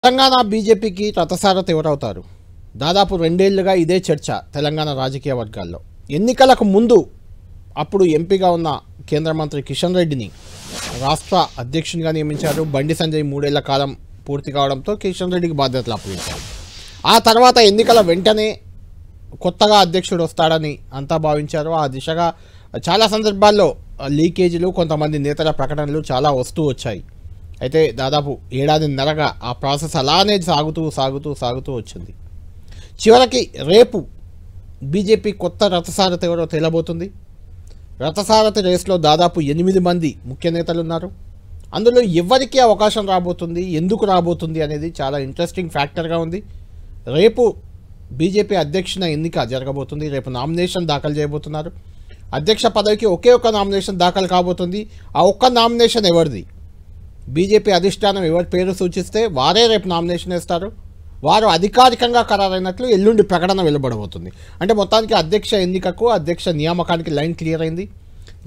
తెలంగాణ బీజేపీకి రథసారథి ఎవరవుతారు? దాదాపు 2 ఏళ్లుగా ఇదే చర్చ తెలంగాణ రాజకీయ వర్గాల్లో. ఎన్నికలకు ముందు అప్పుడు ఎంపీగా ఉన్న కేంద్ర మంత్రి కిషన్ రెడ్డిని రాష్ట్ర అధ్యక్షునిగా నియమించారు. బండి సంజయ్ 3 ఏళ్ల కాలం పూర్తి కావడంతో కిషన్ రెడ్డికి బాధ్యతలు అప్పగించారు. ఆ తర్వాత ఎన్నికల వెంటనే కొత్తగా అధ్యక్షుడు వస్తాడని అంతా భావించారు. ఆ దిశగా చాలా సందర్భాల్లో లీకేజీలు, కొంతమంది నేతల ప్రకటనలు చాలా వస్తూ వచ్చాయి. అయితే దాదాపు ఏడాదిన్నరగా ఆ ప్రాసెస్ అలానే సాగుతూ వచ్చింది. చివరికి రేపు బీజేపీ కొత్త రథసారథి ఎవరో తేలబోతుంది. రథసారథి రేసులో దాదాపు 8 మంది ముఖ్య నేతలు ఉన్నారు. అందులో ఎవరికి అవకాశం రాబోతుంది, ఎందుకు రాబోతుంది అనేది చాలా ఇంట్రెస్టింగ్ ఫ్యాక్టర్గా ఉంది. రేపు బీజేపీ అధ్యక్షుల ఎన్నిక జరగబోతుంది. రేపు నామినేషన్ దాఖలు చేయబోతున్నారు. అధ్యక్ష పదవికి ఒకే ఒక్క నామినేషన్ దాఖలు కాబోతుంది. ఆ ఒక్క నామినేషన్ ఎవరిది? బీజేపీ అధిష్టానం ఎవరి పేరు సూచిస్తే వారే రేపు నామినేషన్ వేస్తారు. వారు అధికారికంగా ఖరారైనట్లు ఎల్లుండి ప్రకటన వెలువడబోతుంది. అంటే మొత్తానికి అధ్యక్ష ఎన్నికకు, అధ్యక్ష నియామకానికి లైన్ క్లియర్ అయింది.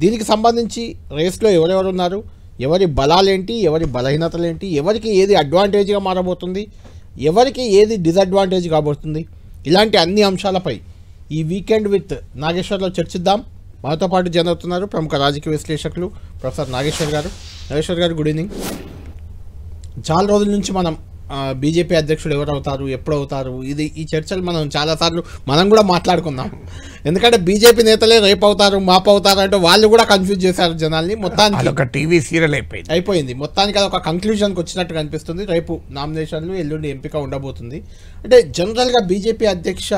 దీనికి సంబంధించి రేస్లో ఎవరెవరు ఉన్నారు, ఎవరి బలాలేంటి, ఎవరి బలహీనతలేంటి, ఎవరికి ఏది అడ్వాంటేజ్గా మారబోతుంది, ఎవరికి ఏది డిసడ్వాంటేజ్ కాబోతుంది, ఇలాంటి అన్ని అంశాలపై ఈ వీకెండ్ విత్ నాగేశ్వర్లో చర్చిద్దాం. మనతో పాటు జన అవుతున్నారు ప్రముఖ రాజకీయ విశ్లేషకులు ప్రొఫెసర్ నాగేశ్వర్ గారు. నాగేశ్వర్ గారు, గుడ్ ఈవినింగ్. చాలా రోజుల నుంచి మనం బీజేపీ అధ్యక్షుడు ఎవరు అవుతారు, ఎప్పుడు అవుతారు, ఈ చర్చలు మనం చాలాసార్లు కూడా మాట్లాడుకుందాం. ఎందుకంటే బీజేపీ నేతలే రేపు అవుతారు, మాపు అవుతారు అంటే వాళ్ళు కూడా కన్ఫ్యూజ్ చేశారు జనాల్ని. మొత్తానికి ఒక టీవీ సీరియల్ అయిపోయింది. మొత్తానికి అది ఒక కంక్లూజన్కి వచ్చినట్టు కనిపిస్తుంది. రేపు నామినేషన్లు, ఎల్లుండి ఎంపిక ఉండబోతుంది. అంటే జనరల్గా బీజేపీ అధ్యక్ష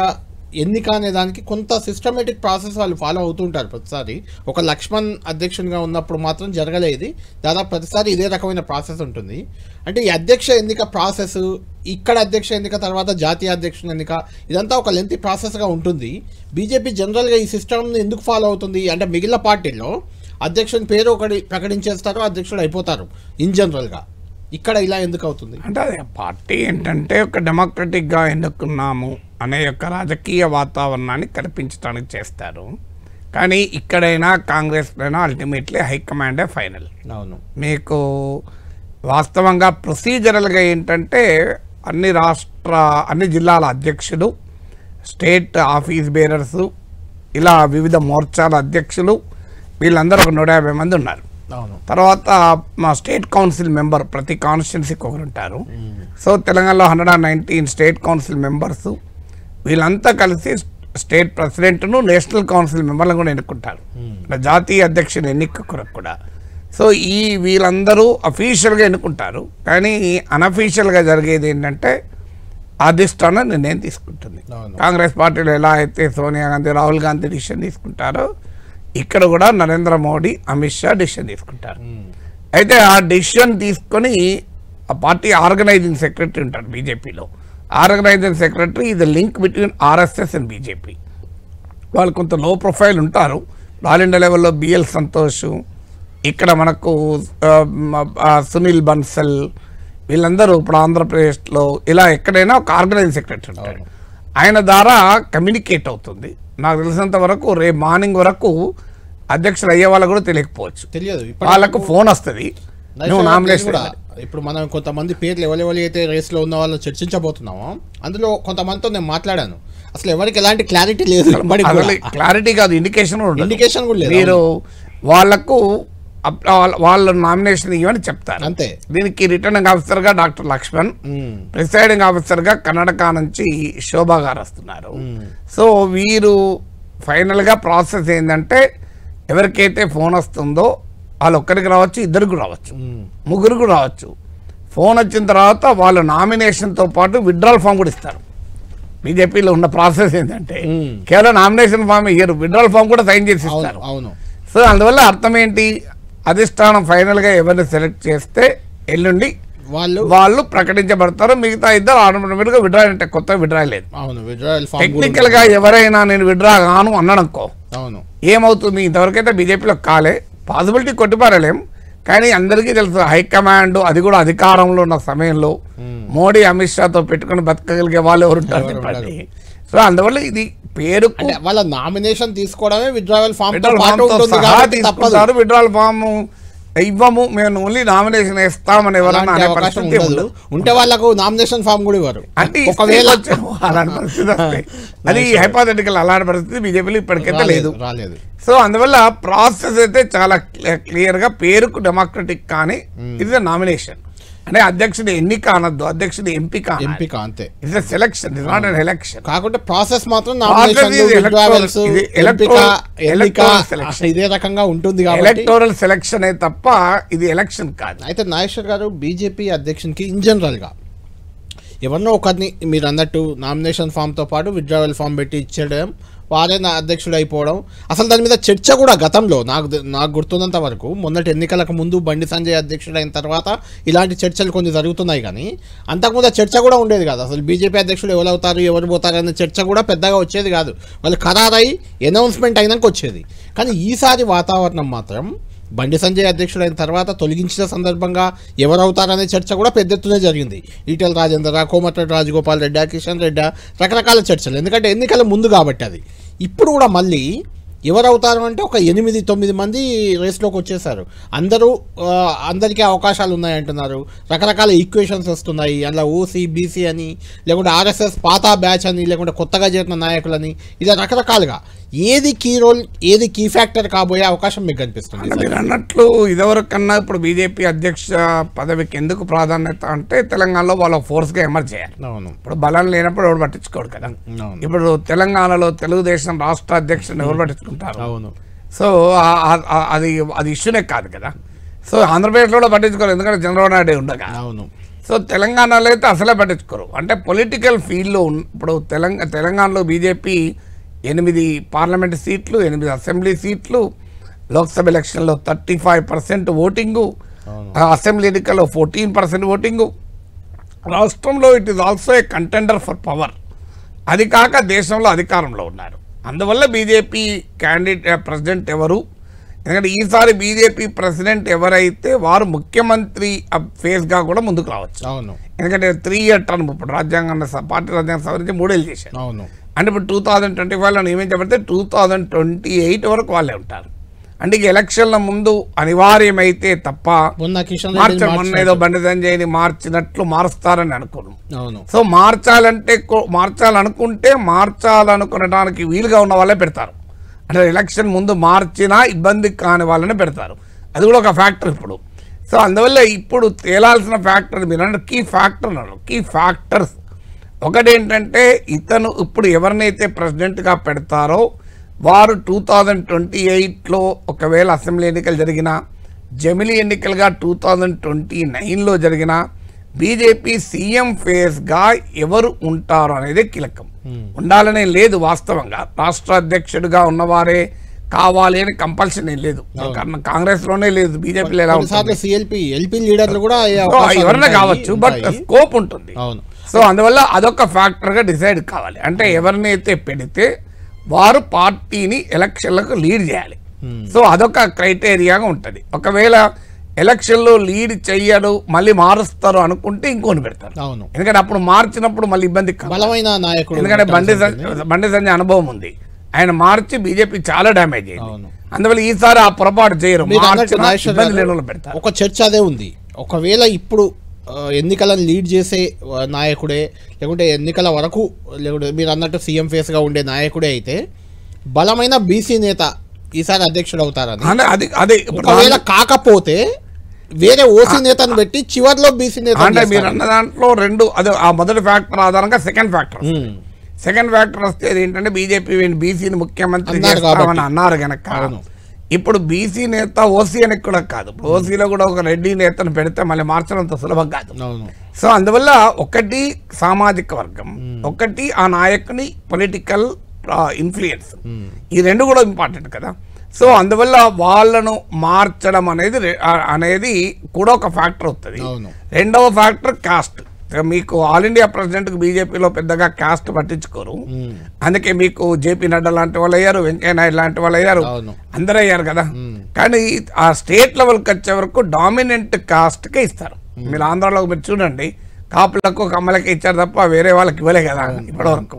ఎన్నిక అనే దానికి కొంత సిస్టమేటిక్ ప్రాసెస్ వాళ్ళు ఫాలో అవుతుంటారు. ప్రతిసారి ఒక లక్ష్మణ్ అధ్యక్షునిగా ఉన్నప్పుడు మాత్రం జరగలేదు. దాదాపు ప్రతిసారి ఇదే రకమైన ప్రాసెస్ ఉంటుంది. అంటే ఈ అధ్యక్ష ఎన్నిక ప్రాసెస్, ఇక్కడ అధ్యక్ష ఎన్నిక తర్వాత జాతీయ అధ్యక్షుని ఎన్నిక, ఇదంతా ఒక లెంతీ ప్రాసెస్గా ఉంటుంది. బీజేపీ జనరల్గా ఈ సిస్టమ్ని ఎందుకు ఫాలో అవుతుంది అంటే, మిగిలిన పార్టీల్లో అధ్యక్షుని పేరు ఒకటి ప్రకటించేస్తారు, అధ్యక్షుడు అయిపోతారు ఇన్ జనరల్గా. ఇక్కడ ఇలా ఎందుకు అవుతుంది అంటే, అదే పార్టీ ఏంటంటే ఒక డెమోక్రటిక్గా ఎన్నుకున్నాము అనే యొక్క రాజకీయ వాతావరణాన్ని కల్పించడానికి చేస్తారు. కానీ ఇక్కడైనా కాంగ్రెస్లోనైనా అల్టిమేట్లీ హైకమాండే ఫైనల్. అవును, మీకు వాస్తవంగా ప్రొసీజరల్గా ఏంటంటే అన్ని జిల్లాల అధ్యక్షులు, స్టేట్ ఆఫీస్ బేరర్సు, ఇలా వివిధ మోర్చాల అధ్యక్షులు, వీళ్ళందరూ ఒక 150 మంది ఉన్నారు. తర్వాత మా స్టేట్ కౌన్సిల్ మెంబర్ ప్రతి కాన్స్టిట్యున్సీకి ఒకరు ఉంటారు. సో తెలంగాణలో 119 స్టేట్ కౌన్సిల్ మెంబర్సు, వీళ్ళంతా కలిసి స్టేట్ ప్రెసిడెంట్ను, నేషనల్ కౌన్సిల్ మెంబర్లను కూడా ఎన్నుకుంటారు జాతీయ అధ్యక్షుని ఎన్నిక కొరకు కూడా. సో వీళ్ళందరూ అఫీషియల్గా ఎన్నుకుంటారు. కానీ అన్అఫీషియల్గా జరిగేది ఏంటంటే అధిష్టానం నిర్ణయం తీసుకుంటుంది. కాంగ్రెస్ పార్టీలో ఎలా అయితే సోనియా గాంధీ, రాహుల్ గాంధీ డిసిషన్ తీసుకుంటారో, ఇక్కడ కూడా నరేంద్ర మోడీ, అమిత్ షా డిసిషన్ తీసుకుంటారు. అయితే ఆ డిసిషన్ తీసుకొని ఆ పార్టీ ఆర్గనైజింగ్ సెక్రటరీ ఉంటారు బీజేపీలో. ఆర్గనైజింగ్ సెక్రటరీ ఇది link between RSS and BJP. వాళ్ళు కొంత లో ప్రొఫైల్ ఉంటారు. ఆల్ ఇండియా లెవెల్లో బిఎల్ సంతోష్, ఇక్కడ మనకు సునీల్ బన్సల్, వీళ్ళందరూ ఇప్పుడు ఆంధ్రప్రదేశ్లో ఇలా ఎక్కడైనా ఒక ఆర్గనైజింగ్ సెక్రటరీ ఉంటారు. ఆయన ద్వారా కమ్యూనికేట్ అవుతుంది. నాకు తెలిసినంత వరకు రేపు మార్నింగ్ వరకు అధ్యక్షులు అయ్యే వాళ్ళకు కూడా తెలియదు. వాళ్ళకు ఫోన్ వస్తుంది, నువ్వు నామినేషన్. ఇప్పుడు మనం కొంతమంది పేర్లు ఎవరెవరి అయితే రేస్లో ఉన్న వాళ్ళు చర్చించబోతున్నామో, అందులో కొంతమందితో నేను మాట్లాడాను. అసలు ఎవరికి ఎలాంటి క్లారిటీ లేదు. క్లారిటీ కాదు, ఇండికేషన్ కూడా లేదు. మీరు వాళ్ళకు వాళ్ళ నామినేషన్ ఇవ్వని చెప్తారు అంతే. దీనికి రిటర్నింగ్ ఆఫీసర్గా డాక్టర్ లక్ష్మణ్, ప్రిసైడింగ్ ఆఫీసర్గా కర్ణాటక నుంచి శోభా గారు వస్తున్నారు. సో వీరు ఫైనల్గా ప్రాసెస్ ఏంటంటే, ఎవరికైతే ఫోన్ వస్తుందో వాళ్ళు ఒక్కరికి రావచ్చు, ఇద్దరికి రావచ్చు, ముగ్గురికి రావచ్చు. ఫోన్ వచ్చిన తర్వాత వాళ్ళ నామినేషన్తో పాటు విత్డ్రాల్ ఫామ్ కూడా ఇస్తారు. బీజేపీలో ఉన్న ప్రాసెస్ ఏంటంటే కేవలం నామినేషన్ ఫామ్ ఇయ్యరు, విత్డ్రాల్ ఫామ్ కూడా సైన్ చేసి ఇస్తారు. సో అందువల్ల అర్థం ఏంటి, అధిష్టానం ఫైనల్గా ఎవరిని సెలెక్ట్ చేస్తే ఎల్లుండి వాళ్ళు ప్రకటించబడతారు. మిగతా ఇద్దరు ఆటోమేటిక్గా విడ్రా, అంటే కొత్త విడ్రా లేదు. టెక్నికల్గా ఎవరైనా నేను విడ్రా కాను అన్నాడనుకో, ఏమవుతుంది, ఇంతవరకు అయితే బీజేపీలో కాలే, పాసిబిలిటీ కొట్టిపారలేం. కానీ అందరికీ తెలుసు హైకమాండ్, అది కూడా అధికారంలో ఉన్న సమయంలో మోడీ, అమిత్ షాతో పెట్టుకుని బతకగలిగే వాళ్ళు ఎవరుంటారు చెప్పండి. సో అందువల్ల ఇది పేరు వాళ్ళ నామినేషన్ తీసుకోవడమే విత్డ్రావల్ ఫామ్ విత్డ్రావల్ ఫామ్ ఇవ్వము, మేము ఓన్లీ నామినేషన్ వేస్తామని ఎవరన్నా అనే పరిస్థితి ఉండదు. ఉంటే వాళ్ళకు నామినేషన్ ఫామ్ కూడా ఇవ్వరు. అంటే ఒకవేళ అలాంటి పరిస్థితి వస్తే అది హైపోథెటికల్, అలాంటి పరిస్థితి బీజేపీలో ఇప్పటికైతే లేదు. సో అందువల్ల ప్రాసెస్ అయితే చాలా క్లియర్ గా పేరుకు డెమోక్రటిక్ కానీ ఇది నామినేషన్ అంటే అధ్యక్షుడి ఎన్నిక అనొద్దు, అధ్యక్షుడి ఎంపిక అంతే. It's selection, it's not an election. కాకుంటే ప్రాసెస్ మాత్రం ఇదే రకంగా ఉంటుంది. ఎలక్టోరల్ సెలక్షన్ తప్ప ఇది ఎలక్షన్ కాదు. అయితే నాగేశ్వర్ గారు, బీజేపీ అధ్యక్షునికి ఇన్ జనరల్ గా ఎవరినో ఒకరిని మీరు అన్నట్టు నామినేషన్ ఫామ్ తో పాటు విత్డ్రావల్ ఫామ్ పెట్టి ఇచ్చేయడం, వారే నా అధ్యక్షుడు అయిపోవడం, అసలు దాని మీద చర్చ కూడా గతంలో నాకు గుర్తున్నంత వరకు మొన్నటి ఎన్నికలకు ముందు బండి సంజయ్ అధ్యక్షుడు అయిన తర్వాత ఇలాంటి చర్చలు కొన్ని జరుగుతున్నాయి. కానీ అంతకుముందు చర్చ కూడా ఉండేది కాదు. అసలు బీజేపీ అధ్యక్షుడు ఎవరు అవుతారు, ఎవరు పోతారు అనే చర్చ కూడా పెద్దగా వచ్చేది కాదు. వాళ్ళు ఖరారై అనౌన్స్మెంట్ అయినాక వచ్చేది. కానీ ఈసారి వాతావరణం మాత్రం బండి సంజయ్ అధ్యక్షుడు అయిన తర్వాత తొలగించిన సందర్భంగా ఎవరవుతారనే చర్చ కూడా పెద్ద ఎత్తునే జరిగింది. ఈటెల రాజేందర్, కోమటిరెడ్డి రాజగోపాల్ రెడ్డి, కిషన్ రెడ్డి, రకరకాల చర్చలు. ఎందుకంటే ఎన్నికల ముందు కాబట్టి అది. ఇప్పుడు కూడా మళ్ళీ ఎవరవుతారు అంటే ఒక 8-9 మంది రేస్లోకి వచ్చేసారు. అందరికీ అవకాశాలు ఉన్నాయంటున్నారు. రకరకాల ఈక్వేషన్స్ వస్తున్నాయి. అందులో ఓసీ, బీసీ అని, లేకుంటే ఆర్ఎస్ఎస్ పాత బ్యాచ్ అని, లేకుంటే కొత్తగా చేరిన నాయకులని, ఇలా రకరకాలుగా ఏది కీ రోల్, ఏది కీ ఫ్యాక్టర్ కాబోయే అవకాశం మీకు కనిపిస్తుంది? మీరు అన్నట్లు ఇదివరకు కన్నా ఇప్పుడు బీజేపీ అధ్యక్ష పదవికి ఎందుకు ప్రాధాన్యత అంటే తెలంగాణలో వాళ్ళ ఫోర్స్గా ఎమర్జ్ చేయాలి. ఇప్పుడు బలం లేనప్పుడు ఎవరు పట్టించుకోడు కదా. ఇప్పుడు తెలంగాణలో తెలుగుదేశం రాష్ట్ర అధ్యక్షుని ఎవరు పట్టించుకుంటారు? సో అది ఇష్యూనే కాదు కదా. సో ఆంధ్రప్రదేశ్లో కూడా పట్టించుకోరు, ఎందుకంటే చంద్రబాబు నాయుడు ఉండగా. సో తెలంగాణలో అయితే అసలే పట్టించుకోరు. అంటే పొలిటికల్ ఫీల్డ్లో ఇప్పుడు తెలంగాణలో బీజేపీ 8 పార్లమెంట్ సీట్లు, 8 అసెంబ్లీ సీట్లు, లోక్సభ ఎలక్షన్లో 35% ఓటింగు, అసెంబ్లీ ఎన్నికల్లో 14% ఓటింగు. రాష్ట్రంలో it is also a contender for power. అది కాక దేశంలో అధికారంలో ఉన్నారు. అందువల్ల బీజేపీ ప్రెసిడెంట్ ఎవరు, ఎందుకంటే ఈసారి బీజేపీ ప్రెసిడెంట్ ఎవరైతే వారు ముఖ్యమంత్రి ఫేస్గా కూడా ముందుకు రావచ్చు. ఎందుకంటే 3-year టర్మ్, ఇప్పుడు పార్టీ రాజ్యాంగం సవరించి 3 ఏళ్ళు చేశారు. అంటే ఇప్పుడు 2025లో నియమించబడితే 2028 వరకు వాళ్ళే ఉంటారు. అంటే ఎలక్షన్ల ముందు అనివార్యమైతే తప్ప మొన్న ఏదో బండి సంజయ్ని మార్చినట్లు మారుస్తారని అనుకున్నాం. సో మార్చాలనుకుంటే మార్చాలనుకునడానికి వీలుగా ఉన్న వాళ్ళే పెడతారు. అంటే ఎలక్షన్ ముందు మార్చినా ఇబ్బంది కాని వాళ్ళని పెడతారు. అది కూడా ఒక ఫ్యాక్టర్ ఇప్పుడు. సో అందువల్ల ఇప్పుడు తేలాల్సిన ఫ్యాక్టర్ మీరు కీ ఫ్యాక్టర్ అన్నారు. కీ ఫ్యాక్టర్స్ ఒకటేంటంటే ఇతను ఇప్పుడు ఎవరినైతే ప్రెసిడెంట్గా పెడతారో వారు 2028లో ఒకవేళ అసెంబ్లీ ఎన్నికలు జరిగినా, జమిలీ ఎన్నికలుగా 2029లో జరిగినా బీజేపీ సీఎం ఫేస్గా ఎవరు ఉంటారు అనేది కీలకం. ఉండాలనే లేదు, వాస్తవంగా రాష్ట్ర అధ్యక్షుడిగా ఉన్నవారే కావాలి అని కంపల్షన్ ఏం లేదు. కాంగ్రెస్లోనే లేదు, బీజేపీలో ఎలా ఉంటుంది, ఎవరైనా కావచ్చు, బట్ స్కోప్ ఉంటుంది. సో అందువల్ల అదొక ఫ్యాక్టర్గా డిసైడ్ కావాలి. అంటే ఎవరినైతే పెడితే వారు పార్టీని ఎలక్షన్లకు లీడ్ చేయాలి. సో అదొక క్రైటీరియాగా ఉంటుంది. ఒకవేళ ఎలక్షన్లో లీడ్ చెయ్యడు, మళ్ళీ మారుస్తారు అనుకుంటే ఇంకోని పెడతారు. ఎందుకంటే అప్పుడు మార్చినప్పుడు మళ్ళీ ఇబ్బంది, బలమైన నాయకుడు. ఎందుకంటే బండి సంజయ్ అనుభవం ఉంది, ఆయన మార్చి బీజేపీ చాలా డ్యామేజ్ అయింది. అందువల్ల ఈసారి ఆ పొరపాటు చేయరు, పెడతారు. ఒక చర్చ అదే ఉంది. ఒకవేళ ఇప్పుడు ఎన్నికలను లీడ్ చేసే నాయకుడే, లేకుంటే ఎన్నికల వరకు, లేకుంటే మీరు అన్నట్టు సీఎం ఫేస్గా ఉండే నాయకుడే అయితే బలమైన బీసీ నేత ఈసారి అధ్యక్షుడు అవుతారని, ఒకవేళ కాకపోతే వేరే ఓసీ నేతను పెట్టి చివరిలో బీసీ నేత. అంటే మీరు అన్న దాంట్లో రెండు, అదే ఆ మొదటి ఫ్యాక్టర్ ఆధారంగా సెకండ్ ఫ్యాక్టర్ వస్తే ఏంటంటే బీజేపీ బీసీని ముఖ్యమంత్రి చేస్తామని అన్నారు కనుక ఇప్పుడు బీసీ నేత ఓసీ అని కూడా కాదు, ఓసీలో కూడా ఒక రెడ్డి నేతను పెడితే మళ్ళీ మార్చడంత సులభం కాదు. సో అందువల్ల ఒకటి సామాజిక వర్గం, ఒకటి ఆ నాయకుని పొలిటికల్ ఇన్ఫ్లుయెన్స్, ఈ రెండు కూడా ఇంపార్టెంట్ కదా. సో అందువల్ల వాళ్ళను మార్చడం అనేది కూడా ఒక ఫ్యాక్టర్ అవుతుంది. రెండవ ఫ్యాక్టర్ కాస్ట్. మీకు ఆల్ ఇండియా ప్రెసిడెంట్కి బీజేపీలో పెద్దగా కాస్ట్ పట్టించుకోరు, అందుకే మీకు జేపీ నడ్డా లాంటి వాళ్ళు అయ్యారు, వెంకయ్య నాయుడు లాంటి వాళ్ళు అయ్యారు, అందరూ అయ్యారు కదా. కానీ ఆ స్టేట్ లెవెల్కి వచ్చే వరకు డామినెంట్ కాస్ట్కే ఇస్తారు. మీరు ఆంధ్రాలో మీరు చూడండి, కాపులకు కమ్మలకి ఇచ్చారు తప్ప వేరే వాళ్ళకి ఇవ్వలే కదా ఇప్పటివరకు.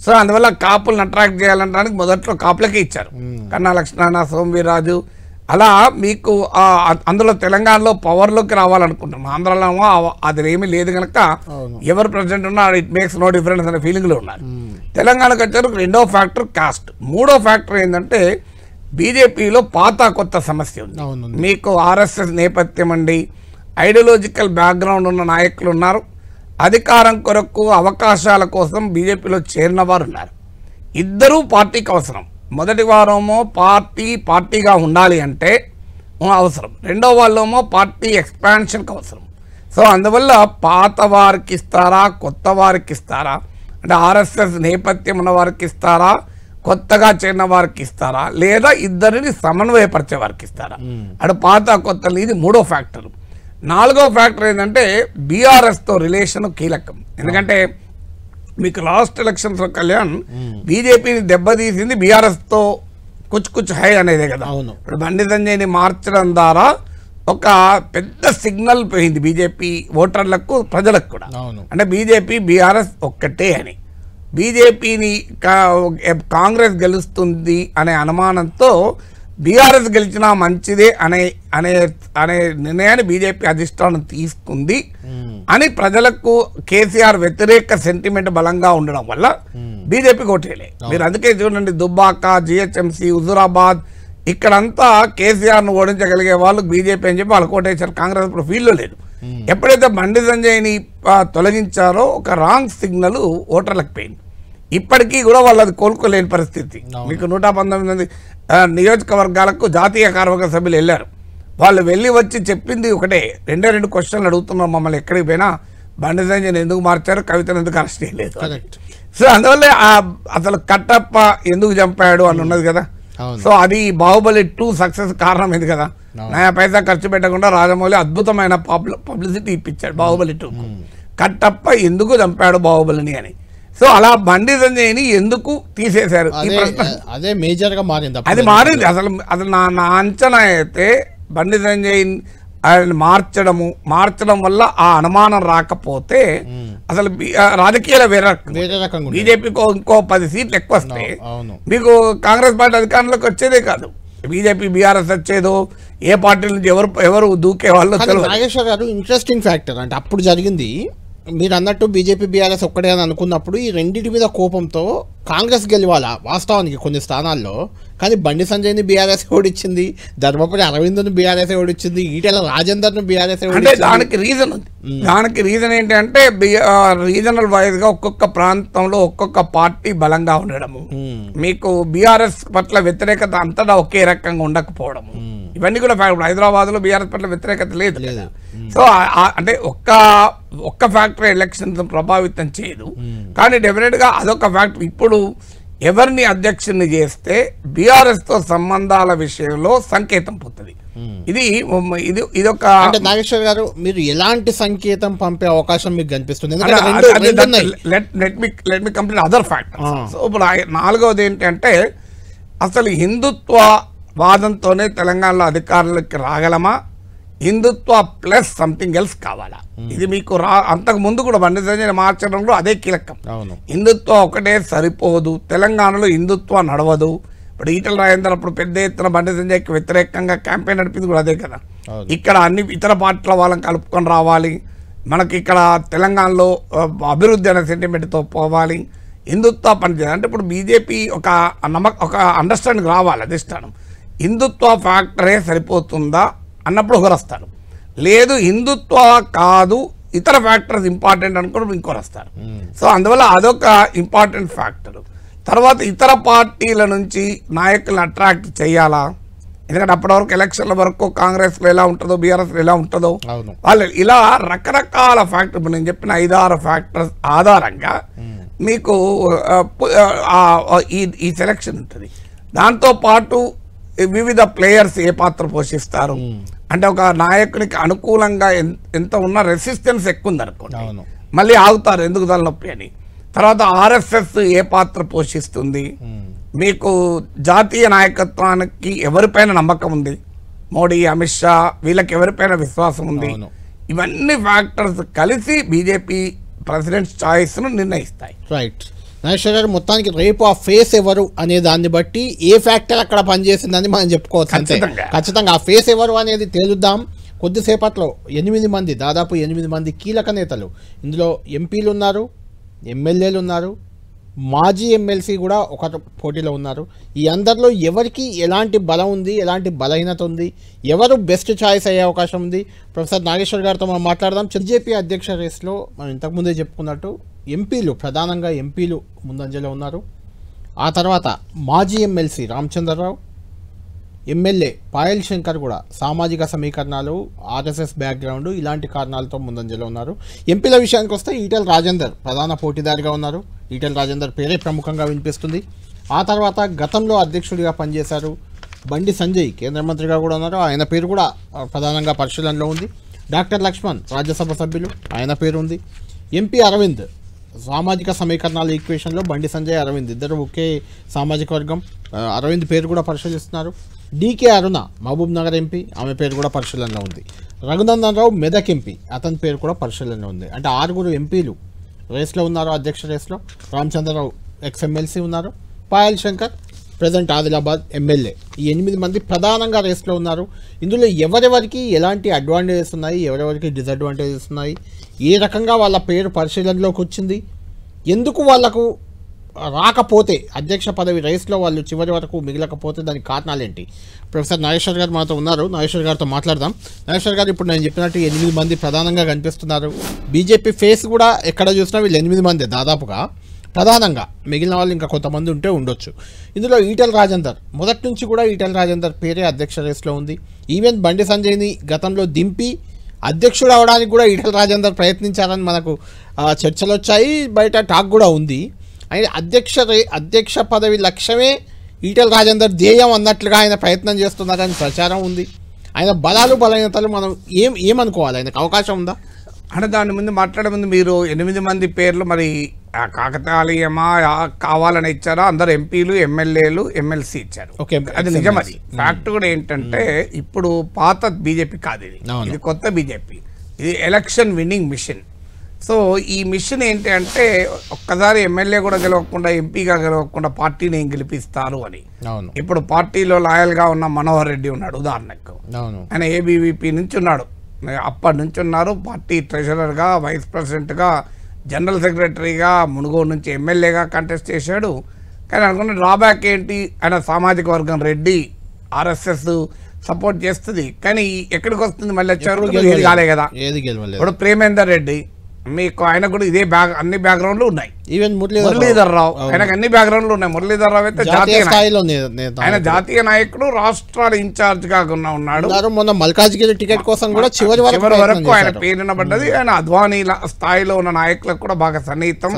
సో అందువల్ల కాపులను అట్రాక్ట్ చేయాలనడానికి మొదట్లో కాపులకే ఇచ్చారు. కన్నా లక్ష్మణ, సోమవీర్రాజు, అలా మీకు అందులో తెలంగాణలో పవర్లోకి రావాలనుకుంటున్నాం. ఆంధ్రాలో అది ఏమీ లేదు కనుక ఎవరు ప్రెసిడెంట్ ఉన్నా ఇట్ మేక్స్ నో డిఫరెన్స్ అనే ఫీలింగ్లో ఉన్నారు. తెలంగాణకు వచ్చారు. రెండో ఫ్యాక్టర్ కాస్ట్. మూడో ఫ్యాక్టర్ ఏంటంటే బీజేపీలో పాత కొత్త సమస్య ఉంది. మీకు ఆర్ఎస్ఎస్ నేపథ్యం అండి, ఐడియాలజికల్ బ్యాక్గ్రౌండ్ ఉన్న నాయకులు ఉన్నారు. అధికారం కొరకు అవకాశాల కోసం బీజేపీలో చేరిన వారు ఉన్నారు. ఇద్దరూ పార్టీకి అవసరం. మొదటి వారేమో పార్టీగా ఉండాలి అంటే అవసరం, రెండో వాళ్ళేమో పార్టీ ఎక్స్పాన్షన్కి అవసరం. సో అందువల్ల పాత వారికి ఇస్తారా, కొత్త వారికి ఇస్తారా, అంటే ఆర్ఎస్ఎస్ నేపథ్యం ఉన్న వారికి ఇస్తారా, కొత్తగా చేరిన వారికి ఇస్తారా, లేదా ఇద్దరిని సమన్వయపరిచే వారికి ఇస్తారా, అంటే పాత కొత్త. ఇది మూడో ఫ్యాక్టర్. నాలుగో ఫ్యాక్టర్ ఏంటంటే బీఆర్ఎస్తో రిలేషన్ కీలకం. ఎందుకంటే మీకు లాస్ట్ ఎలక్షన్స్లో కళ్యాణ్ బీజేపీని దెబ్బతీసింది బీఆర్ఎస్తో కుచ్ హై అనేదే కదా. ఇప్పుడు బండి సంజయ్ని మార్చడం ద్వారా ఒక పెద్ద సిగ్నల్ పోయింది బీజేపీ ఓటర్లకు, ప్రజలకు కూడా. అంటే బీజేపీ బీఆర్ఎస్ ఒక్కటే అని, బీజేపీని కాంగ్రెస్ గెలుస్తుంది అనే అనుమానంతో బీఆర్ఎస్ గెలిచినా మంచిదే అనే అనే అనే నిర్ణయాన్ని బీజేపీ అధిష్టానం తీసుకుంది అని ప్రజలకు కేసీఆర్ వ్యతిరేక సెంటిమెంట్ బలంగా ఉండడం వల్ల బీజేపీ ఓటేలే. మీరు అందుకే చూడండి, దుబ్బాక, జిహెచ్ఎంసీ, హుజూరాబాద్ ఇక్కడంతా కేసీఆర్ను ఓడించగలిగే వాళ్ళు బీజేపీ అని చెప్పి వాళ్ళు కోటేశారు. కాంగ్రెస్ ఇప్పుడు ఫీల్డ్లో లేదు. ఎప్పుడైతే బండి సంజయ్ని తొలగించారో ఒక రాంగ్ సిగ్నల్ ఓటర్లకు పోయింది. ఇప్పటికీ కూడా వాళ్ళు అది కోలుకోలేని పరిస్థితి. మీకు 119 నియోజకవర్గాలకు జాతీయ కార్యవర్గ సభ్యులు వెళ్ళారు. వాళ్ళు వెళ్ళి వచ్చి చెప్పింది ఒకటే, రెండు క్వశ్చన్లు అడుగుతున్నాం మమ్మల్ని, ఎక్కడికి పోయినా బండి సంజయ్ని ఎందుకు మార్చారు, కవితను ఎందుకు అరెస్ట్ చేయలేదు. సో అందువల్ల అసలు కట్టప్ప ఎందుకు చంపాడు అని ఉన్నది కదా. సో అది బాహుబలి 2 సక్సెస్ కారణం ఇది కదా. నయా పైసా ఖర్చు పెట్టకుండా రాజమౌళి అద్భుతమైన పబ్లిసిటీ ఇప్పించాడు బాహుబలి 2. కట్టప్ప ఎందుకు చంపాడు బాహుబలిని అని. సో అలా బండి సంజయ్ని ఎందుకు తీసేశారు, అదే మేజర్ గా మారింది. అది మారింది. అసలు నా అంచనా అయితే బండి సంజయ్ మార్చడం వల్ల ఆ అనుమానం రాకపోతే అసలు రాజకీయాలు వేరే రకం. బీజేపీకి ఇంకో 10 సీట్లు ఎక్కువ వస్తే మీకు కాంగ్రెస్ పార్టీ అధికారంలోకి వచ్చేదే కాదు. బీజేపీ బీఆర్ఎస్ వచ్చేదో, ఏ పార్టీ నుంచి ఎవరు దూకే వాళ్ళు. నాగేశ్వర్ గారు, ఇంట్రెస్టింగ్ ఫ్యాక్టర్ అంటే అప్పుడు జరిగింది మీరు అన్నట్టు బీజేపీ బీఆర్ఎస్ ఒక్కటే అని అనుకున్నప్పుడు ఈ రెండింటి మీద కోపంతో కాంగ్రెస్ గెలవాలా వాస్తవానికి కొన్ని స్థానాల్లో. కానీ బండి సంజయ్ని బీఆర్ఎస్ ఓడిచ్చింది, ధర్మపురి అరవింద్ని బీఆర్ఎస్ ఓడిచ్చింది, ఈటెల రాజేందర్ను బీఆర్ఎస్ ఓడిచ్చింది. దానికి రీజన్ ఉంది. దానికి రీజన్ ఏంటంటే రీజనల్ వైజ్ గా ఒక్కొక్క ప్రాంతంలో ఒక్కొక్క పార్టీ బలంగా ఉండడము, మీకు బీఆర్ఎస్ పట్ల వ్యతిరేకత అంతటా ఒకే రకంగా ఉండకపోవడము, ఇవన్నీ కూడా హైదరాబాద్ లో బీఆర్ఎస్ పట్ల వ్యతిరేకత లేదు. సో అంటే ఒక్క ఫ్యాక్టర్ ఎలక్షన్స్ ప్రభావితం చేయదు, కానీ డెఫినెట్ గా అదొక ఫ్యాక్టర్. ఇప్పుడు ఎవరిని అధ్యక్షుని చేస్తే బీఆర్ఎస్ తో సంబంధాల విషయంలో సంకేతం పోతుంది. ఇదొక నాగేశ్వర్ గారు, మీరు ఎలాంటి సంకేతం పంపే అవకాశం మీకు కనిపిస్తుంది? Let me complete other factor. So ఇప్పుడు నాలుగవది ఏంటంటే అసలు హిందుత్వ వాదంతోనే తెలంగాణలో అధికారులకి రాగలమా, హిందుత్వ ప్లస్ సంథింగ్ ఎల్స్ కావాలా? ఇది మీకు అంతకు ముందు కూడా బండి సంజయ్ మార్చడంలో అదే కీలకం. హిందుత్వ ఒకటే సరిపోదు, తెలంగాణలో హిందుత్వ నడవదు. ఇప్పుడు ఈటెల రాజేందర్ అప్పుడు పెద్ద ఎత్తున బండి సంజయ్కి వ్యతిరేకంగా క్యాంపెయిన్ నడిపింది కూడా అదే కదా. ఇక్కడ అన్ని ఇతర పార్టీల వాళ్ళని కలుపుకొని రావాలి, మనకి ఇక్కడ తెలంగాణలో అభివృద్ధి అనే సెంటిమెంట్తో పోవాలి, హిందుత్వ పనిచేయాలి. అంటే ఇప్పుడు బీజేపీ ఒక అండర్స్టాండింగ్ రావాలి అధిష్టానం. హిందుత్వ ఫ్యాక్టరే సరిపోతుందా అన్నప్పుడు ఒకరు వస్తారు, లేదు హిందుత్వ కాదు ఇతర ఫ్యాక్టర్స్ ఇంపార్టెంట్ అనుకున్నప్పుడు ఇంకోరు వస్తారు. సో అందువల్ల అదొక ఇంపార్టెంట్ ఫ్యాక్టర్. తర్వాత ఇతర పార్టీల నుంచి నాయకులను అట్రాక్ట్ చేయాలా, ఎందుకంటే అప్పటి వరకు ఎలక్షన్ల వరకు కాంగ్రెస్లో ఎలా ఉంటుందో బీఆర్ఎస్లో ఎలా ఉంటుందో వాళ్ళు ఇలా రకరకాల ఫ్యాక్టర్, నేను చెప్పిన 5-6 ఫ్యాక్టర్స్ ఆధారంగా మీకు ఈ సెలక్షన్ ఉంటుంది. దాంతోపాటు వివిధ ప్లేయర్స్ ఏ పాత్ర పోషిస్తారు, అంటే ఒక నాయకునికి అనుకూలంగా ఎంత ఉన్న రెసిస్టెన్స్ ఎక్కువ ఉంది అనుకోండి, మళ్ళీ ఆగుతారు ఎందుకు తలనొప్పి అని. తర్వాత ఆర్ఎస్ఎస్ ఏ పాత్ర పోషిస్తుంది, మీకు జాతీయ నాయకత్వానికి ఎవరిపైన నమ్మకం ఉంది, మోడీ, అమిత్ షా వీళ్ళకి ఎవరిపైన విశ్వాసం ఉంది, ఇవన్నీ ఫ్యాక్టర్స్ కలిసి బీజేపీ ప్రెసిడెంట్ చాయిస్ను నిర్ణయిస్తాయి. రైట్. నాగేశ్వర గారు మొత్తానికి రేపు ఆ ఫేస్ ఎవరు అనే దాన్ని బట్టి ఏ ఫ్యాక్టర్ అక్కడ పనిచేసిందని మనం చెప్పుకోవచ్చు. అంతే ఖచ్చితంగా ఆ ఫేస్ ఎవరు అనేది తేలుద్దాం కొద్దిసేపట్లో. 8 మంది, దాదాపు 8 మంది కీలక నేతలు, ఇందులో ఎంపీలు ఉన్నారు, ఎమ్మెల్యేలు ఉన్నారు, మాజీ ఎమ్మెల్సీ కూడా ఒక పోటీలో ఉన్నారు. ఈ అందరిలో ఎవరికి ఎలాంటి బలం ఉంది, ఎలాంటి బలహీనత ఉంది, ఎవరు బెస్ట్ చాయిస్ అయ్యే అవకాశం ఉంది, ప్రొఫెసర్ నాగేశ్వర్ గారితో మనం మాట్లాడదాం. బీజేపీ అధ్యక్ష రేస్లో మనం ఇంతకుముందే చెప్పుకున్నట్టు ఎంపీలు, ప్రధానంగా ఎంపీలు ముందంజలో ఉన్నారు. ఆ తర్వాత మాజీ ఎమ్మెల్సీ రామచంద్రరావు, ఎమ్మెల్యే పాయల్ శంకర్ కూడా సామాజిక సమీకరణాలు, ఆర్ఎస్ఎస్ బ్యాక్గ్రౌండ్ ఇలాంటి కారణాలతో ముందంజలో ఉన్నారు. ఎంపీల విషయానికి వస్తే ఈటెల రాజేందర్ ప్రధాన పోటీదారిగా ఉన్నారు. ఈటెల రాజేందర్ పేరే ప్రముఖంగా వినిపిస్తుంది. ఆ తర్వాత గతంలో అధ్యక్షుడిగా పనిచేశారు బండి సంజయ్, కేంద్ర మంత్రిగా కూడా ఉన్నారు, ఆయన పేరు కూడా ప్రధానంగా పరిశీలనలో ఉంది. డాక్టర్ లక్ష్మణ్ రాజ్యసభ సభ్యులు, ఆయన పేరు ఉంది. ఎంపీ అరవింద్ సామాజిక సమీకరణాల ఈక్వేషన్లో బండి సంజయ్, అరవింద్ ఇద్దరు ఒకే సామాజిక వర్గం, అరవింద్ పేరు కూడా పరిశీలిస్తున్నారు. డీకే అరుణ మహబూబ్ నగర్ ఎంపీ, ఆమె పేరు కూడా పరిశీలనలో ఉంది. రఘునందన్ రావు మెదక్ ఎంపీ, అతని పేరు కూడా పరిశీలనలో ఉంది. అంటే 6 ఎంపీలు రేస్లో ఉన్నారు. అధ్యక్ష రేస్లో రామచంద్రరావు ఎక్స్ఎమ్మెల్సీ ఉన్నారు, పాయల్ శంకర్ ప్రజెంట్ ఆదిలాబాద్ ఎమ్మెల్యే. ఈ 8 మంది ప్రధానంగా రేస్లో ఉన్నారు. ఇందులో ఎవరెవరికి ఎలాంటి అడ్వాంటేజెస్ ఉన్నాయి, ఎవరెవరికి డిసడ్వాంటేజెస్ ఉన్నాయి, ఏ రకంగా వాళ్ళ పేరు పరిశీలనలోకి వచ్చింది, ఎందుకు వాళ్లకు రాకపోతే అధ్యక్ష పదవి రేస్లో వాళ్ళు చివరి వరకు మిగలకపోతే దానికి కారణాలు ఏంటి? ప్రొఫెసర్ నాగేశ్వర్ గారు మనతో ఉన్నారు. నాగేశ్వర్ గారితో మాట్లాడదాం. నాగేశ్వర్ గారు, ఇప్పుడు నేను చెప్పినట్టు 8 మంది ప్రధానంగా కనిపిస్తున్నారు. బీజేపీ ఫేస్ కూడా ఎక్కడ చూసినా వీళ్ళు 8 మంది దాదాపుగా ప్రధానంగా, మిగిలిన వాళ్ళు ఇంకా కొంతమంది ఉంటే ఉండొచ్చు. ఇందులో ఈటెల రాజేందర్ మొదటి నుంచి కూడా ఈటెల రాజేందర్ పేరే అధ్యక్ష రేస్లో ఉంది. ఈవెన్ బండి సంజయ్ని గతంలో దింపి అధ్యక్షుడు అవడానికి కూడా ఈటెల రాజేందర్ ప్రయత్నించారని మనకు చర్చలు వచ్చాయి, బయట టాక్ కూడా ఉంది. ఆయన అధ్యక్ష పదవి లక్ష్యమే ఈటెల రాజేందర్ ధ్యేయం అన్నట్లుగా ఆయన ప్రయత్నం చేస్తున్నారని ప్రచారం ఉంది. ఆయన బలాలు బలహీనతలు మనం ఏమనుకోవాలి? ఆయనకు అవకాశం ఉందా? అంటే దాని ముందు మాట్లాడే ముందు మీరు 8 మంది పేర్లు మరి కాకతాళీయమా కావాలని ఇచ్చారా? అందరు ఎంపీలు, ఎమ్మెల్యేలు, ఎమ్మెల్సీ ఇచ్చారు. అది నిజం. అది ఫ్యాక్ట్ కూడా ఏంటంటే ఇప్పుడు పాత బీజేపీ కాదు, ఇది కొత్త బీజేపీ. ఇది ఎలక్షన్ విన్నింగ్ మిషన్. సో ఈ మిషన్ ఏంటి అంటే ఒక్కసారి ఎమ్మెల్యే కూడా గెలవకుండా, ఎంపీగా గెలవకుండా పార్టీని ఏం గెలిపిస్తారు అని. ఇప్పుడు పార్టీలో లాయల్గా ఉన్న మనోహర్ రెడ్డి ఉన్నాడు ఉదాహరణకు, ఆయన ఏబీవీపీ నుంచి ఉన్నాడు, అప్పటి నుంచి ఉన్నారు. పార్టీ ట్రెజరర్గా, వైస్ ప్రెసిడెంట్గా, జనరల్ సెక్రటరీగా, మునుగోడు నుంచి ఎమ్మెల్యేగా కంటెస్ట్ చేశాడు. కానీ అనుకున్న డ్రాబ్యాక్ ఏంటి, ఆయన సామాజిక వర్గం రెడ్డి, ఆర్ఎస్ఎస్ సపోర్ట్ చేస్తుంది. కానీ ఎక్కడికి వస్తుంది మళ్ళీ వచ్చారు, ఏది కాలే కదా. ఇప్పుడు ప్రేమేందర్ రెడ్డి, మీకు ఆయన కూడా ఇదే అన్ని బ్యాక్గ్రౌండ్లు ఉన్నాయి. ఈవెన్ మురళీధర్ రావు, ఆయనకు అన్ని బ్యాక్గ్రౌండ్లు ఉన్నాయి. మురళీధర్ రావు అయితే జాతీయ స్థాయిలో ఆయన జాతీయ నాయకుడు, రాష్ట్రాల ఇన్ఛార్జ్ గా ఉన్నాడు. మొన్న మల్కాజ్గిరి టికెట్ కోసం కూడా చివరి వరకు ఆయన పేరు వినబడ్డది. ఆయన అద్వానీ స్థాయిలో ఉన్న నాయకులకు కూడా బాగా సన్నిహితం.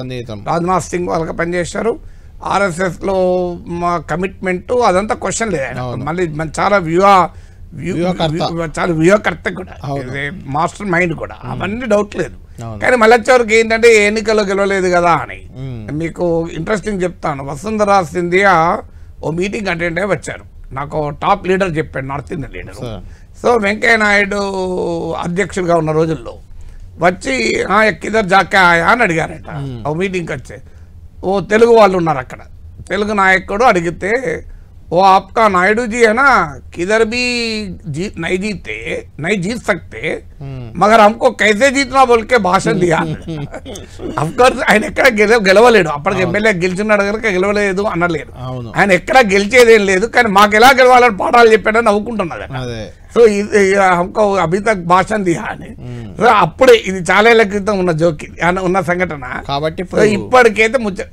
రాజ్నాథ్ సింగ్ వాళ్ళకి పనిచేశారు. ఆర్ఎస్ఎస్ లో కమిట్మెంట్ అదంతా క్వశ్చన్ లేదు. మళ్ళీ చాలా వ్యూహకర్త కూడా, మాస్టర్ మైండ్ కూడా, అవన్నీ డౌట్ లేదు. కానీ మళ్ళీ వచ్చేవరకు ఏంటంటే ఎన్నికల్లో గెలవలేదు కదా అని. మీకు ఇంట్రెస్టింగ్ చెప్తాను. వసుంధరా సింధియా ఓ మీటింగ్ అటెండ్ అయ్యి వచ్చారు. నాకు టాప్ లీడర్ చెప్పాడు, north Indian leader. So Venkaiah Naidu అధ్యక్షుడిగా ఉన్న రోజుల్లో వచ్చి కిదర్ జాకే ఆయా అని అడిగారట. ఓ మీటింగ్కి వచ్చే ఓ తెలుగు వాళ్ళు ఉన్నారు అక్కడ. తెలుగు నాయకుడు అడిగితే, वो आपका नायडू जी है ना, किधर भी नहीं जीत सकते, मगर हमको कैसे जीतना बोल के भाषण दिया. అఫ్కోర్స్ ఆయన ఎక్కడ గెలవలేడు, అప్పటికి ఎమ్మెల్యే గెలిచినాడు కనుక గెలవలేదు అనలేదు. ఆయన ఎక్కడ గెలిచేదేం లేదు, కానీ మాకు ఎలా గెలవాలని పాఠాలు చెప్పాడని నవ్వుకుంటున్నది. సో హమ్కో అభి తక్ భాషణ దియా అని. సో అప్పుడే ఇది చాలా ఏళ్ల క్రితం ఉన్న జోకి ఉన్న సంఘటన కాబట్టి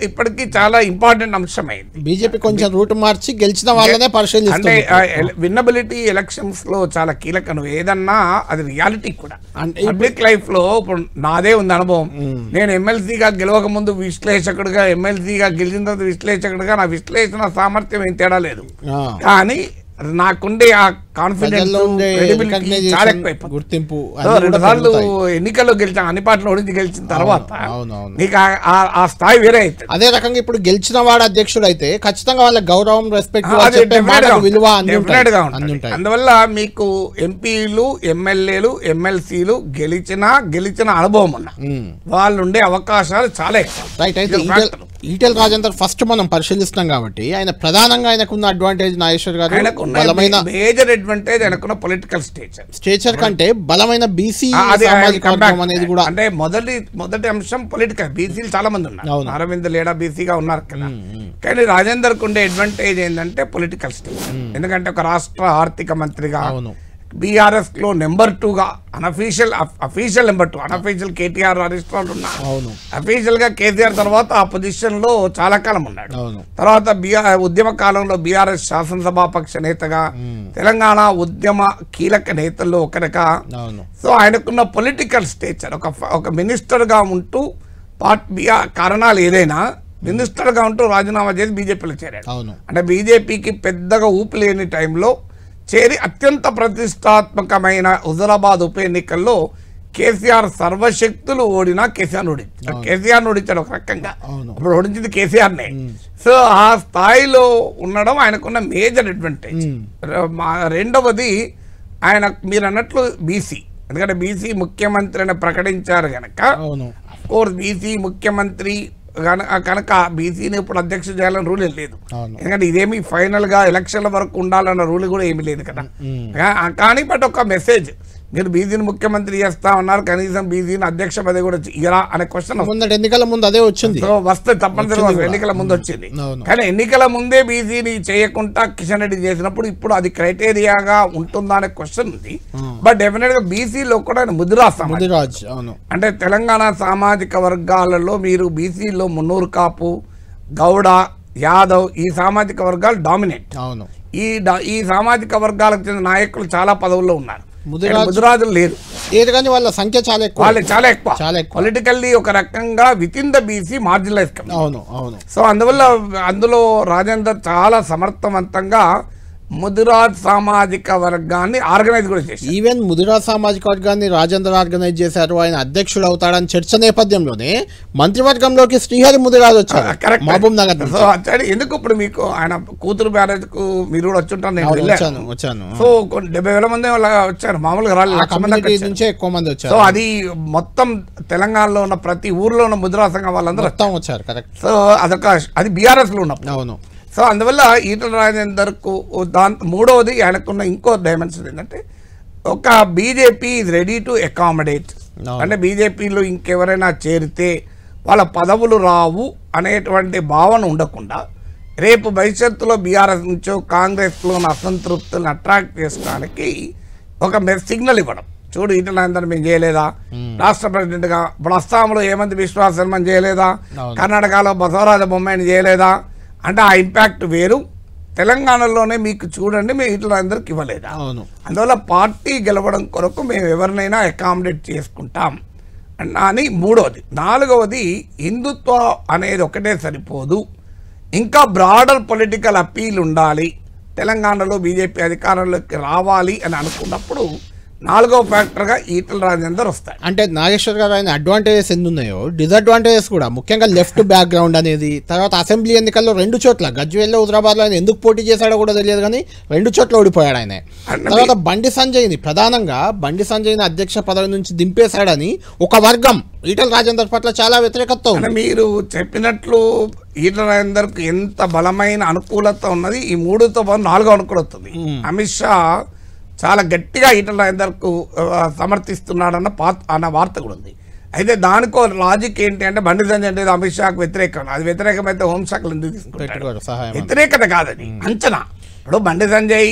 ఇప్పటికీ చాలా ఇంపార్టెంట్ అంశం అయింది. బీజేపీ కొంచెం రూట్ మార్చి గెలిచిన వాళ్ళనే పరిశీలిస్తుంది. అంటే విన్నబిలిటీ ఎలక్షన్స్ లో చాలా కీలకం. ఏదన్నా అది రియాలిటీ కూడా. పబ్లిక్ లైఫ్ లో ఇప్పుడు నాదే ఉంది అనుభవం. నేను ఎమ్మెల్సీగా గెలవక ముందు విశ్లేషకుడిగా, ఎమ్మెల్సీగా గెలిచిన తర్వాత విశ్లేషకుడిగా నా విశ్లేషణ సామర్థ్యం ఏం తేడా లేదు. కానీ నాకుండే ఆ కాన్ఫిడెన్స్ గుర్తింపు రెండుసార్లు ఎన్నికల్లో గెలిచాం, అన్ని పార్టీలు ఓడించి గెలిచిన తర్వాత నీకు ఆ స్థాయి వేరే అవుతుంది. అదే రకంగా ఇప్పుడు గెలిచిన వాడు అధ్యక్షుడు అయితే ఖచ్చితంగా వాళ్ళ గౌరవం, రెస్పెక్ట్, విలువ అందువల్ల మీకు ఎంపీలు, ఎమ్మెల్యేలు, ఎమ్మెల్సీలు గెలిచిన అనుభవం ఉన్న వాళ్ళు ఉండే అవకాశాలు చాలా ఎక్కువ. రైట్. అయితే ఈటెల రాజేందర్ ఫస్ట్ మనం పరిశీలిస్తున్నాం కాబట్టి ఆయన ప్రధానంగా ఆయనకున్న అడ్వాంటేజ్ నాగేశ్వర్ గారు బలమైన మేజర్ అడ్వాంటేజ్ ఆయనకున్న పొలిటికల్ స్టేచర్ కంటే బలమైన బీసీ అనేది కూడా. అంటే మొదటి అంశం పొలిటికల్. బీసీలు చాలా మంది ఉన్నారు, అరవింద్ లేడా బీసీగా ఉన్నారు కదా, కానీ రాజేందర్ కు ఉండే అడ్వాంటేజ్ ఏంటంటే పొలిటికల్ స్టేచర్. ఎందుకంటే ఒక రాష్ట్ర ఆర్థిక మంత్రిగా బీఆర్ఎస్ లో నెంబర్ 2గా అఫీషియల్ నెంబర్ 2, అనఫీషియల్ కేటీఆర్ అరెస్టాల్ ఉన్నారు. అఫీషియల్ గా కేసీఆర్ తర్వాత ఆ పొజిషన్ లో చాలా కాలం ఉన్నాడు. తర్వాత ఉద్యమ కాలంలో బీఆర్ఎస్ శాసనసభాపక్ష నేతగా, తెలంగాణ ఉద్యమ కీలక నేతల్లో ఒకరిగా. సో ఆయనకున్న పొలిటికల్ స్టేచర్ ఒక మినిస్టర్ గా ఉంటూ కారణాలు ఏదైనా మినిస్టర్ గా ఉంటూ రాజీనామా చేసి బీజేపీలో చేరాడు. అంటే బీజేపీకి పెద్దగా ఊపి లేని టైంలో చేరి అత్యంత ప్రతిష్టాత్మకమైన హుజరాబాద్ ఉప ఎన్నికల్లో కేసీఆర్ సర్వశక్తులు ఓడినా కేసీఆర్ ఓడించాడు ఒక రకంగా. ఇప్పుడు ఓడించింది కేసీఆర్నే. సో ఆ స్థాయిలో ఉండడం ఆయనకున్న మేజర్ అడ్వాంటేజ్. రెండవది ఆయన మీరు అన్నట్లు బీసీ, ఎందుకంటే బీసీ ముఖ్యమంత్రి అని ప్రకటించారు కనుక కోర్స్ బీసీ ముఖ్యమంత్రి కనుక బీసీని ఇప్పుడు అధ్యక్షుడు చేయాలని రూల్ లేదు. ఎందుకంటే ఇదేమి ఫైనల్ గా ఎలక్షన్ల వరకు ఉండాలన్న రూల్ కూడా ఏమీ లేదు కదా. కానీ బట్ ఒక మెసేజ్, మీరు బీసీని ముఖ్యమంత్రి చేస్తా ఉన్నారు, కనీసం బీసీని అధ్యక్ష పదవి కూడా ఇరా అనే క్వశ్చన్ ఎన్నికల ముందు అదే వచ్చింది. వస్తే తప్పనిసరిగా ఎన్నికల ముందు వచ్చింది. కానీ ఎన్నికల ముందే బీసీని చేయకుండా కిషన్ రెడ్డి చేసినప్పుడు ఇప్పుడు అది క్రైటీరియాగా ఉంటుందా అనే క్వశ్చన్ ఉంది. బట్ డెఫినెట్ గా బీసీలో కూడా ముదిరాజ్ అంటే తెలంగాణ సామాజిక వర్గాలలో మీరు బీసీలో మున్నూరు కాపు, గౌడ, యాదవ్ ఈ సామాజిక వర్గాలు డామినేట్. ఈ సామాజిక వర్గాలకు చెందిన నాయకులు చాలా పదవుల్లో ఉన్నారు. ముదిరాజులు లేరు, వాళ్ళ సంఖ్య చాలా ఎక్కువ. పొలిటికల్లీ ఒక రకంగా with in the BC marginalise. So అందులో రాజేందర్ చాలా సమర్థవంతంగా ముదిరాజ్ సామాజిక వర్గాన్ని ఆర్గనైజ్ కూడా చేశారు. ఈవెన్ ముదిరాజ్ సామాజిక వర్గాన్ని రాజేందర్ ఆర్గనైజ్ చేశారు. ఆయన అధ్యక్షుడు అవుతాడని చర్చ నేపథ్యంలోనే మంత్రివర్గంలోకి శ్రీహరి ముదిరాజ్ వచ్చారు మహబూబ్ నగర్. సో ఎందుకు ఇప్పుడు మీకు ఆయన కూతురు మ్యారేజ్ కు మీరు కూడా వచ్చుంటారు. వచ్చాను. సో 70,000 మంది వచ్చారు, మామూలుగా నుంచే ఎక్కువ మంది వచ్చారు. సో అది మొత్తం తెలంగాణలో ఉన్న ప్రతి ఊర్లో ఉన్న ముదిరాజ్ సంఘం వాళ్ళందరూ వచ్చారు. కరెక్ట్. సో అది బీఆర్ఎస్ లో ఉన్నప్పుడు. అవును. సో అందువల్ల ఈటల రాజేందర్కు మూడవది ఆయనకున్న ఇంకో డైమెన్షన్ ఏంటంటే ఒక BJP is ready to accommodate. అంటే బీజేపీలో ఇంకెవరైనా చేరితే వాళ్ళ పదవులు రావు అనేటువంటి భావన ఉండకుండా రేపు భవిష్యత్తులో బీఆర్ఎస్ నుంచో కాంగ్రెస్లో ఉన్న అసంతృప్తులను అట్రాక్ట్ చేసుకోవడానికి ఒక సిగ్నల్ ఇవ్వడం. చూడు ఈటల రాజేందర్ మేము చేయలేదా, రాష్ట్ర ప్రెసిడెంట్గా ఇప్పుడు అస్సాంలో హేమంత్ బిశ్వా శర్మని చేయలేదా, కర్ణాటకలో బసవరాజ బొమ్మాయిని చేయలేదా అంటే ఆ ఇంపాక్ట్ వేరు. తెలంగాణలోనే మీకు చూడండి మేము ఈటల రాజేందర్కి ఇవ్వలేదా. అందువల్ల పార్టీ గెలవడం కొరకు మేము ఎవరినైనా అకామిడేట్ చేసుకుంటాం అని మూడవది. నాలుగవది హిందుత్వ అనేది ఒకటే సరిపోదు, ఇంకా బ్రాడర్ పొలిటికల్ అపీల్ ఉండాలి. తెలంగాణలో బీజేపీ అధికారంలోకి రావాలి అని అనుకున్నప్పుడు నాలుగో ఫ్యాక్టర్గా ఈటల రాజేందర్ వస్తాయి. అంటే నాగేశ్వర్ గారు ఆయన అడ్వాంటేజెస్ ఎన్ని ఉన్నాయో డిసడ్వాంటేజెస్ కూడా, ముఖ్యంగా లెఫ్ట్ బ్యాక్గ్రౌండ్ అనేది. తర్వాత అసెంబ్లీ ఎన్నికల్లో 2 చోట్ల గజ్వేల్లో, హుజరాబాద్లో ఆయన ఎందుకు పోటీ చేశాడో కూడా తెలియదు, కానీ 2 చోట్ల ఓడిపోయాడు ఆయన. తర్వాత బండి సంజయ్ని అధ్యక్ష పదవి నుంచి దింపేశాడని ఒక వర్గం ఈటల రాజేందర్ పట్ల చాలా వ్యతిరేకత ఉంది. మీరు చెప్పినట్లు ఈటల రాజేందర్కు ఎంత బలమైన అనుకూలత ఉన్నది, ఈ 3తో పాటు 4వ అనుకూలత ఉంది. అమిత్ షా చాలా గట్టిగా ఈటల రాజేందర్కు సమర్థిస్తున్నాడన్న వార్త కూడా ఉంది. అయితే దానికో లాజిక్ ఏంటి అంటే బండి సంజయ్ అంటే అమిత్ షాకు వ్యతిరేకం. అది వ్యతిరేకమైతే హోంశాఖలు ఎందుకు తీసుకుంటారు? వ్యతిరేకత కాదని అంచనా. ఇప్పుడు బండి సంజయ్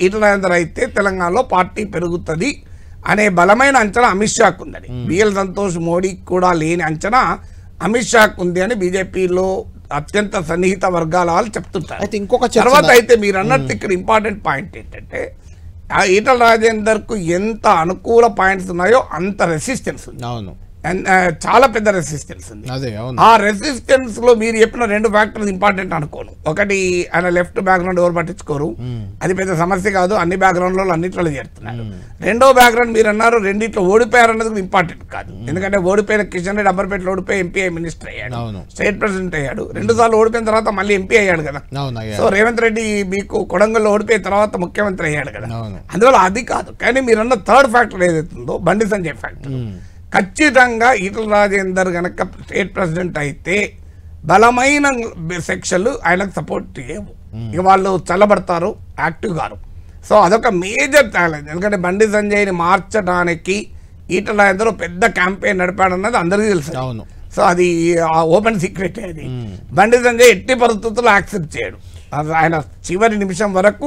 ఈటల రాజేందర్ అయితే తెలంగాణలో పార్టీ పెరుగుతుంది అనే బలమైన అంచనా అమిత్ షాకు ఉందని, బిఎల్ సంతోష్ మోడీకి కూడా లేని అంచనా అమిత్ షాకు ఉంది అని బీజేపీలో అత్యంత సన్నిహిత వర్గాల వాళ్ళు చెప్తుంటారు. తర్వాత అయితే మీరు అన్నట్టు ఇక్కడ ఇంపార్టెంట్ పాయింట్ ఏంటంటే ఈటల రాజేందర్కు ఎంత అనుకూల పాయింట్స్ ఉన్నాయో అంత రెసిస్టెన్స్ ఉంది. చాలా పెద్ద రెసిస్టెన్స్ ఉంది. ఆ రెసిస్టెన్స్ లో మీరు చెప్పిన 2 ఫ్యాక్టర్స్ ఇంపార్టెంట్ అనుకోను. ఒకటి ఆయన లెఫ్ట్ బ్యాక్గ్రౌండ్ ఎవరు పట్టించుకోరు, అది పెద్ద సమస్య కాదు, అన్ని బ్యాక్గ్రౌండ్ లో అన్నిట్లో చేస్తున్నారు. రెండో బ్యాక్గ్రౌండ్ మీరు అన్నారు రెండిట్లో ఓడిపోయారు అన్నది కూడా ఇంపార్టెంట్ కాదు. ఎందుకంటే ఓడిపోయిన కిషన్ రెడ్డి అంబర్పేటలో ఓడిపోయి ఎంపీ మినిస్టర్ అయ్యాడు, స్టేట్ ప్రెసిడెంట్ అయ్యాడు. 2 సార్లు ఓడిపోయిన తర్వాత మళ్ళీ ఎంపీ అయ్యాడు కదా. సో రేవంత్ రెడ్డి మీకు కొడంగల్లో ఓడిపోయిన తర్వాత ముఖ్యమంత్రి అయ్యాడు కదా. అందువల్ల అది కాదు. కానీ మీరన్న థర్డ్ ఫ్యాక్టర్ ఏదైతుందో బండి సంజయ్ ఫ్యాక్టర్, ఖచ్చితంగా ఈటల రాజేందర్ గనక స్టేట్ ప్రెసిడెంట్ అయితే బలమైన సెక్షన్లు ఆయనకు సపోర్ట్ చేయవు, ఇక వాళ్ళు చల్లబడతారు, యాక్టివ్ గారు. సో అదొక మేజర్ ఛాలెంజ్. ఎందుకంటే బండి సంజయ్ని మార్చడానికి ఈటల రాజేందర్ పెద్ద క్యాంపెయిన్ నడిపాడన్నది అందరికీ తెలుసు. సో అది ఓపెన్ సీక్రెట్. అది బండి సంజయ్ ఎట్టి పరిస్థితుల్లో యాక్సెప్ట్ చేయడు, ఆయన చివరి నిమిషం వరకు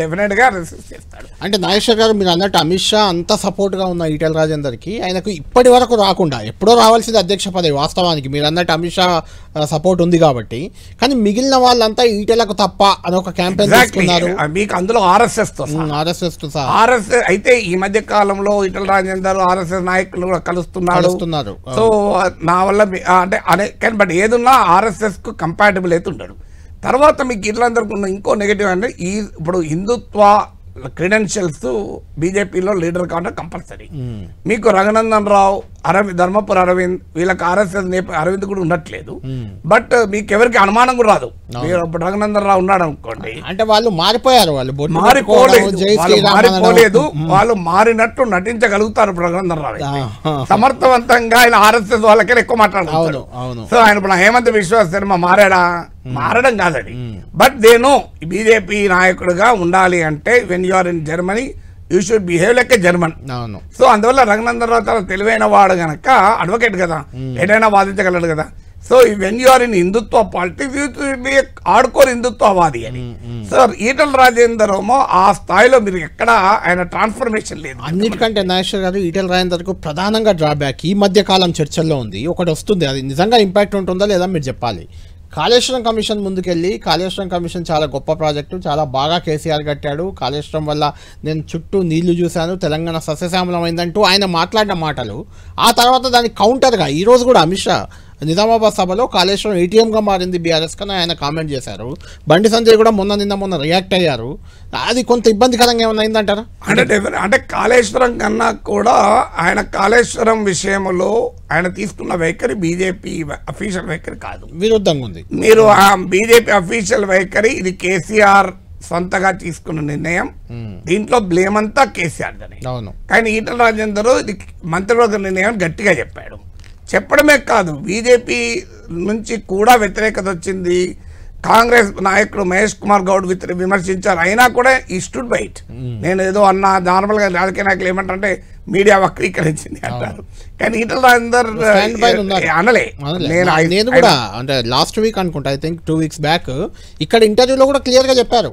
డెఫినెట్ గా రెసిస్ట్ చేస్తాడు. అంటే నాగేశ్వర్ గారు మీరు అన్నట్టు అమిత్ షా అంత సపోర్ట్ గా ఉన్న ఈటెల రాజేందర్కి ఆయనకు ఇప్పటి వరకు రాకుండా ఎప్పుడో రావాల్సింది అధ్యక్ష పదవి. వాస్తవానికి మీరు అన్నట్టు అమిత్ షా సపోర్ట్ ఉంది కాబట్టి, కానీ మిగిలిన వాళ్ళంతా ఈటెలకు తప్ప అని ఒక క్యాంపెయిన్ తీసుకున్నారు. మీకు అందులో ఆర్ఎస్ఎస్ అయితే ఈ మధ్య కాలంలో ఈటెల రాజేందర్ ఆర్ఎస్ఎస్ నాయకులు కూడా కలుస్తున్నారు. సో నా వల్ల అంటే బట్ ఏదున్నా ఆర్ఎస్ఎస్ కు కంపాటబుల్ అయితే ఉంటాడు. తర్వాత మీకు ఇట్లందరికీ ఉన్న ఇంకో నెగిటివ్ అంటే ఇప్పుడు హిందుత్వ క్రెడెన్షియల్స్ బీజేపీలో లీడర్ కావడం కంపల్సరీ. మీకు రఘునందన్ రావు, ధర్మపురి అరవింద్, వీళ్ళకి ఆర్ఎస్ఎస్ అరవింద్ కూడా ఉండట్లేదు. బట్ మీకు ఎవరికి అనుమానం కూడా రాదు. రఘునందన్ రావు ఉన్నాడు అనుకోండి, అంటే వాళ్ళు మారిపోయారు, మారిపోలేదు, వాళ్ళు మారినట్టు నటించగలుగుతారు. రఘునందన్ రావు సమర్థవంతంగా ఆయన ఆర్ఎస్ఎస్ వాళ్ళకే ఎక్కువ మాట్లాడుతున్నారు. సో ఆయన ఇప్పుడు హేమంత్ బిశ్వ శర్మ మారడం కాదని, బట్ దేనో బీజేపీ నాయకుడిగా ఉండాలి అంటే when you are in Germany you should behave like a German. So అందువల్ల రఘునందన్ రావు చాలా తెలివైన వాడు గనక అడ్వకేట్ కదా, ఏదైనా వాదించగలడు కదా. So when you are in Hindutva politics ఆడుకోరు హిందుత్వవాది అని. సో ఈటల రాజేందర్ ఏమో ఆ స్థాయిలో మీరు ఎక్కడ ఆయన ట్రాన్స్ఫర్మేషన్ లేదు. అన్నిటికంటే నాగేశ్వర్ గారు ఈటల రాజేందర్ కు ప్రధానంగా డ్రాబ్యాక్ ఈ మధ్య కాలం చర్చల్లో ఉంది, ఒకటి వస్తుంది, అది నిజంగా ఇంపాక్ట్ ఉంటుందా లేదా మీరు చెప్పాలి. కాళేశ్వరం కమిషన్ ముందుకెళ్ళి, కాళేశ్వరం కమిషన్ చాలా గొప్ప ప్రాజెక్టు, చాలా బాగా కేసీఆర్ కట్టాడు, కాళేశ్వరం వల్ల నేను చుట్టూ నీళ్లు చూశాను, తెలంగాణ సస్యశ్యామలమైందంటూ ఆయన మాట్లాడిన మాటలు, ఆ తర్వాత దానికి కౌంటర్గా ఈరోజు కూడా అమిత్ షా నిజామాబాద్ సభలో కాళేశ్వరం ఏటీఎంగా మారింది బీఆర్ఎస్ కన్నా ఆయన కామెంట్ చేశారు. బండి సంజయ్ కూడా మొన్న రియాక్ట్ అయ్యారు. అది కొంత ఇబ్బందికరంగా ఏమైనా అయిందంటారా? అంటే కాళేశ్వరం కన్నా కూడా ఆయన కాళేశ్వరం విషయంలో ఆయన తీసుకున్న వైఖరి బీజేపీ అఫీషియల్ వైఖరి కాదు, విరుద్ధంగా ఉంది. మీరు బీజేపీ అఫీషియల్ వైఖరి ఇది కేసీఆర్ సొంతగా తీసుకున్న నిర్ణయం, దీంట్లో బ్లేమ్ అంతా కేసీఆర్ అని. కానీ ఈటల రాజేందర్ ఇది మంత్రివర్గ నిర్ణయం గట్టిగా చెప్పాడు. చెప్పడమే కాదు, బీజేపీ నుంచి కూడా వ్యతిరేకత వచ్చింది. కాంగ్రెస్ నాయకుడు మహేష్ కుమార్ గౌడ్ విమర్శించారు, అయినా కూడా ఈ స్టూడ్ బైట్. నేను ఏదో అన్న నార్మల్గా రాజకీయ నాయకులు ఏమంటారంటే మీడియా వక్రీకరించింది అంటారు, కానీ ఈటల రాజేందర్ అనలే. నేను కూడా అంటే లాస్ట్ వీక్ అనుకుంటా, ఐ థింక్ 2 weeks బ్యాక్ ఇక్కడ ఇంటర్వ్యూలో కూడా క్లియర్ గా చెప్పారు.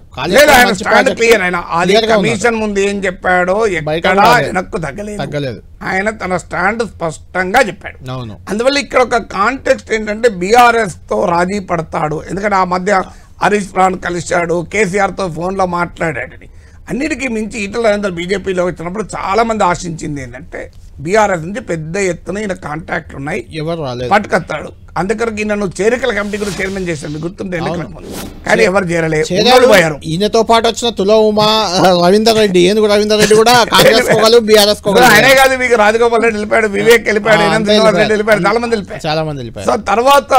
కమిషన్ ముందు ఏం చెప్పాడో ఎక్కడ వెనక్కు తగ్గలేదు, ఆయన తన స్టాండ్ స్పష్టంగా చెప్పాడు. అందువల్ల ఇక్కడ ఒక కాంటెక్స్ట్ ఏంటంటే బీఆర్ఎస్ తో రాజీ పడతాడు, ఎందుకంటే ఆ మధ్య హరీష్ రావు కలిశాడు, కేసీఆర్ తో ఫోన్ లో మాట్లాడాడని. అన్నిటికీ మించి ఈటల రాజేందర్ బీజేపీలో వచ్చినప్పుడు చాలా మంది ఆశించింది ఏంటంటే బీఆర్ఎస్ నుంచి పెద్ద ఎత్తున ఈయన కాంటాక్ట్లు ఉన్నాయి, ఎవరు పట్టుకొస్తాడు. అందుకని నన్ను చేరికల కమిటీ కూడా చైర్మన్ చేశాను, మీకు గుర్తుంటే, కానీ ఎవరు చేరలేదు. ఈయనతో పాటు వచ్చిన తుల ఉమా, రవీందర్ రెడ్డి, ఏనుగు రవీందర్ రెడ్డి కూడా కాంగ్రెస్ బీఆర్ఎస్ ఆయనే కాదు, మీకు రాజగోపాల్ రెడ్డి వెళ్ళిపోయాడు, వివేక్ వెళ్ళిపోయాడు, రెడ్డి వెళ్ళిపోయాడు, చాలా మంది వెళ్ళిపోయారు. సో తర్వాత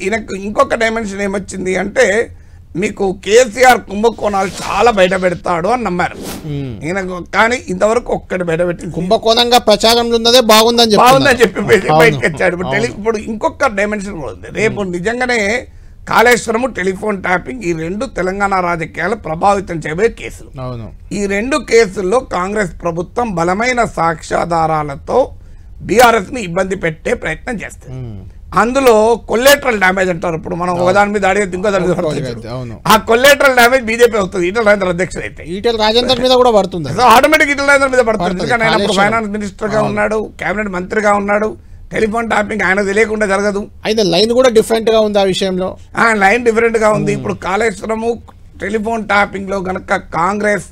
ఈయనకు ఇంకొక డైమెన్షన్ ఏమొచ్చింది అంటే మీకు కేసీఆర్ కుంభకోణాలు చాలా బయట పెడతాడు అని నమ్మారు ఈయన, కానీ ఇంతవరకు ఒక్కటి బయట పెట్టి కుంభకోణంగా ప్రచారంలో ఉన్నదే బాగుందని చెప్పి బయటకు వచ్చాడు. ఇప్పుడు ఇంకొక డైమెన్షన్ కూడా ఉంది. రేపు నిజంగానే కాళేశ్వరము, టెలిఫోన్ ట్యాపింగ్, ఈ 2 తెలంగాణ రాజకీయాలు ప్రభావితం చేయబోయే కేసులు. ఈ 2 కేసుల్లో కాంగ్రెస్ ప్రభుత్వం బలమైన సాక్ష్యాధారాలతో బీఆర్ఎస్ ని ఇబ్బంది పెట్టే ప్రయత్నం చేస్తుంది. అందులో కొల్లేటరల్ డ్యామేజ్ అంటారు. ఇప్పుడు మనం ఒకదాని మీద దాడి ఇంకో దాని మీద, ఆ కొల్లేటరల్ డ్యామేజ్ బీజేపీ అవుతుంది. ఈటల రాజేందర్ అధ్యక్షుడు అయితే ఈటల రాజేందర్ మీద కూడా పడుతుంది, ఆటోమేటిక్ ఈటల రాజేందర్ మీద పడుతుంది. ఎందుకంటే ఆయన అప్పుడు ఫైనాన్స్ మినిస్టర్ గా ఉన్నాడు, కేబినెట్ మంత్రిగా ఉన్నాడు. టెలిఫోన్ ట్యాపింగ్ ఆయనకు తెలియకుండా జరగదు. అయితే లైన్ కూడా డిఫరెంట్ గా ఉంది, ఆ విషయంలో లైన్ డిఫరెంట్ గా ఉంది. ఇప్పుడు కాళేశ్వరము టెలిఫోన్ ట్యాపింగ్ లో గనక కాంగ్రెస్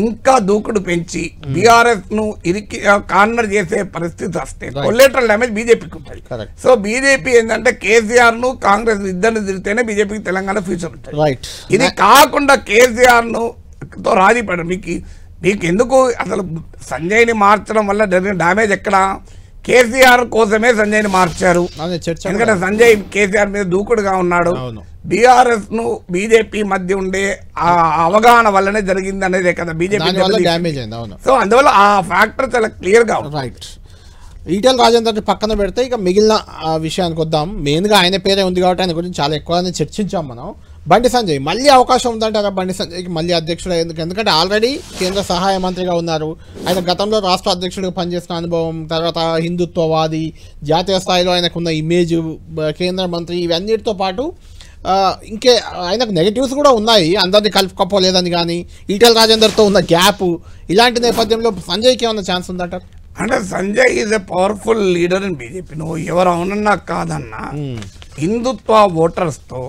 ఇంకా దూకుడు పెంచి బీఆర్ఎస్ ను ఇరికి కార్నర్ చేసే పరిస్థితి వస్తే కొలేటరల్ డ్యామేజ్ బీజేపీకి ఉంటుంది. సో బీజేపీ ఏంటంటే కేసీఆర్ ను కాంగ్రెస్ ఇద్దరిని తిరిగితేనే బీజేపీకి తెలంగాణ ఫ్యూచర్ ఉంటుంది. ఇది కాకుండా కేసీఆర్ ను తో రాజీ పడరు. మీకు ఎందుకు అసలు సంజయ్ని మార్చడం వల్ల జరిగిన డ్యామేజ్ ఎక్కడ? కేసీఆర్ కోసమే సంజయ్ని మార్చారు. ఎందుకంటే సంజయ్ కేసీఆర్ మీద దూకుడుగా ఉన్నాడు. బీఆర్ఎస్ ను బీజేపీ మధ్య ఉండే ఆ అవగాహన వల్లనే జరిగింది అనేదే కదా బీజేపీ. సో అందువల్ల ఆ ఫ్యాక్టర్ చాలా క్లియర్ గా ఉంది. రైట్. ఈటెల రాజేందర్ పక్కన పెడితే ఇక మిగిలిన విషయానికి వద్దాం. మెయిన్గా ఆయన పేరే ఉంది కాబట్టి ఆయన గురించి చాలా ఎక్కువగానే చర్చించాం మనం. బండి సంజయ్ మళ్ళీ అవకాశం ఉందంటారా బండి సంజయ్కి మళ్ళీ అధ్యక్షుడు? ఎందుకంటే ఆల్రెడీ కేంద్ర సహాయ మంత్రిగా ఉన్నారు. ఆయన గతంలో రాష్ట్ర అధ్యక్షుడిగా పనిచేసిన అనుభవం, తర్వాత హిందుత్వవాది, జాతీయ స్థాయిలో ఆయనకున్న ఇమేజ్, కేంద్ర మంత్రి, ఇవన్నిటితో పాటు ఇంకే ఆయనకు నెగటివ్స్ కూడా ఉన్నాయి. అందరినీ కలుపుకోలేదని కానీ ఈటెల రాజేందర్తో ఉన్న గ్యాప్, ఇలాంటి నేపథ్యంలో సంజయ్కి ఏమన్నా ఛాన్స్ ఉందంటారు? అంటే Sanjay is a powerful leader in BJP. నువ్వు ఎవరు అవునన్నా కాదన్నా హిందుత్వ ఓటర్స్తో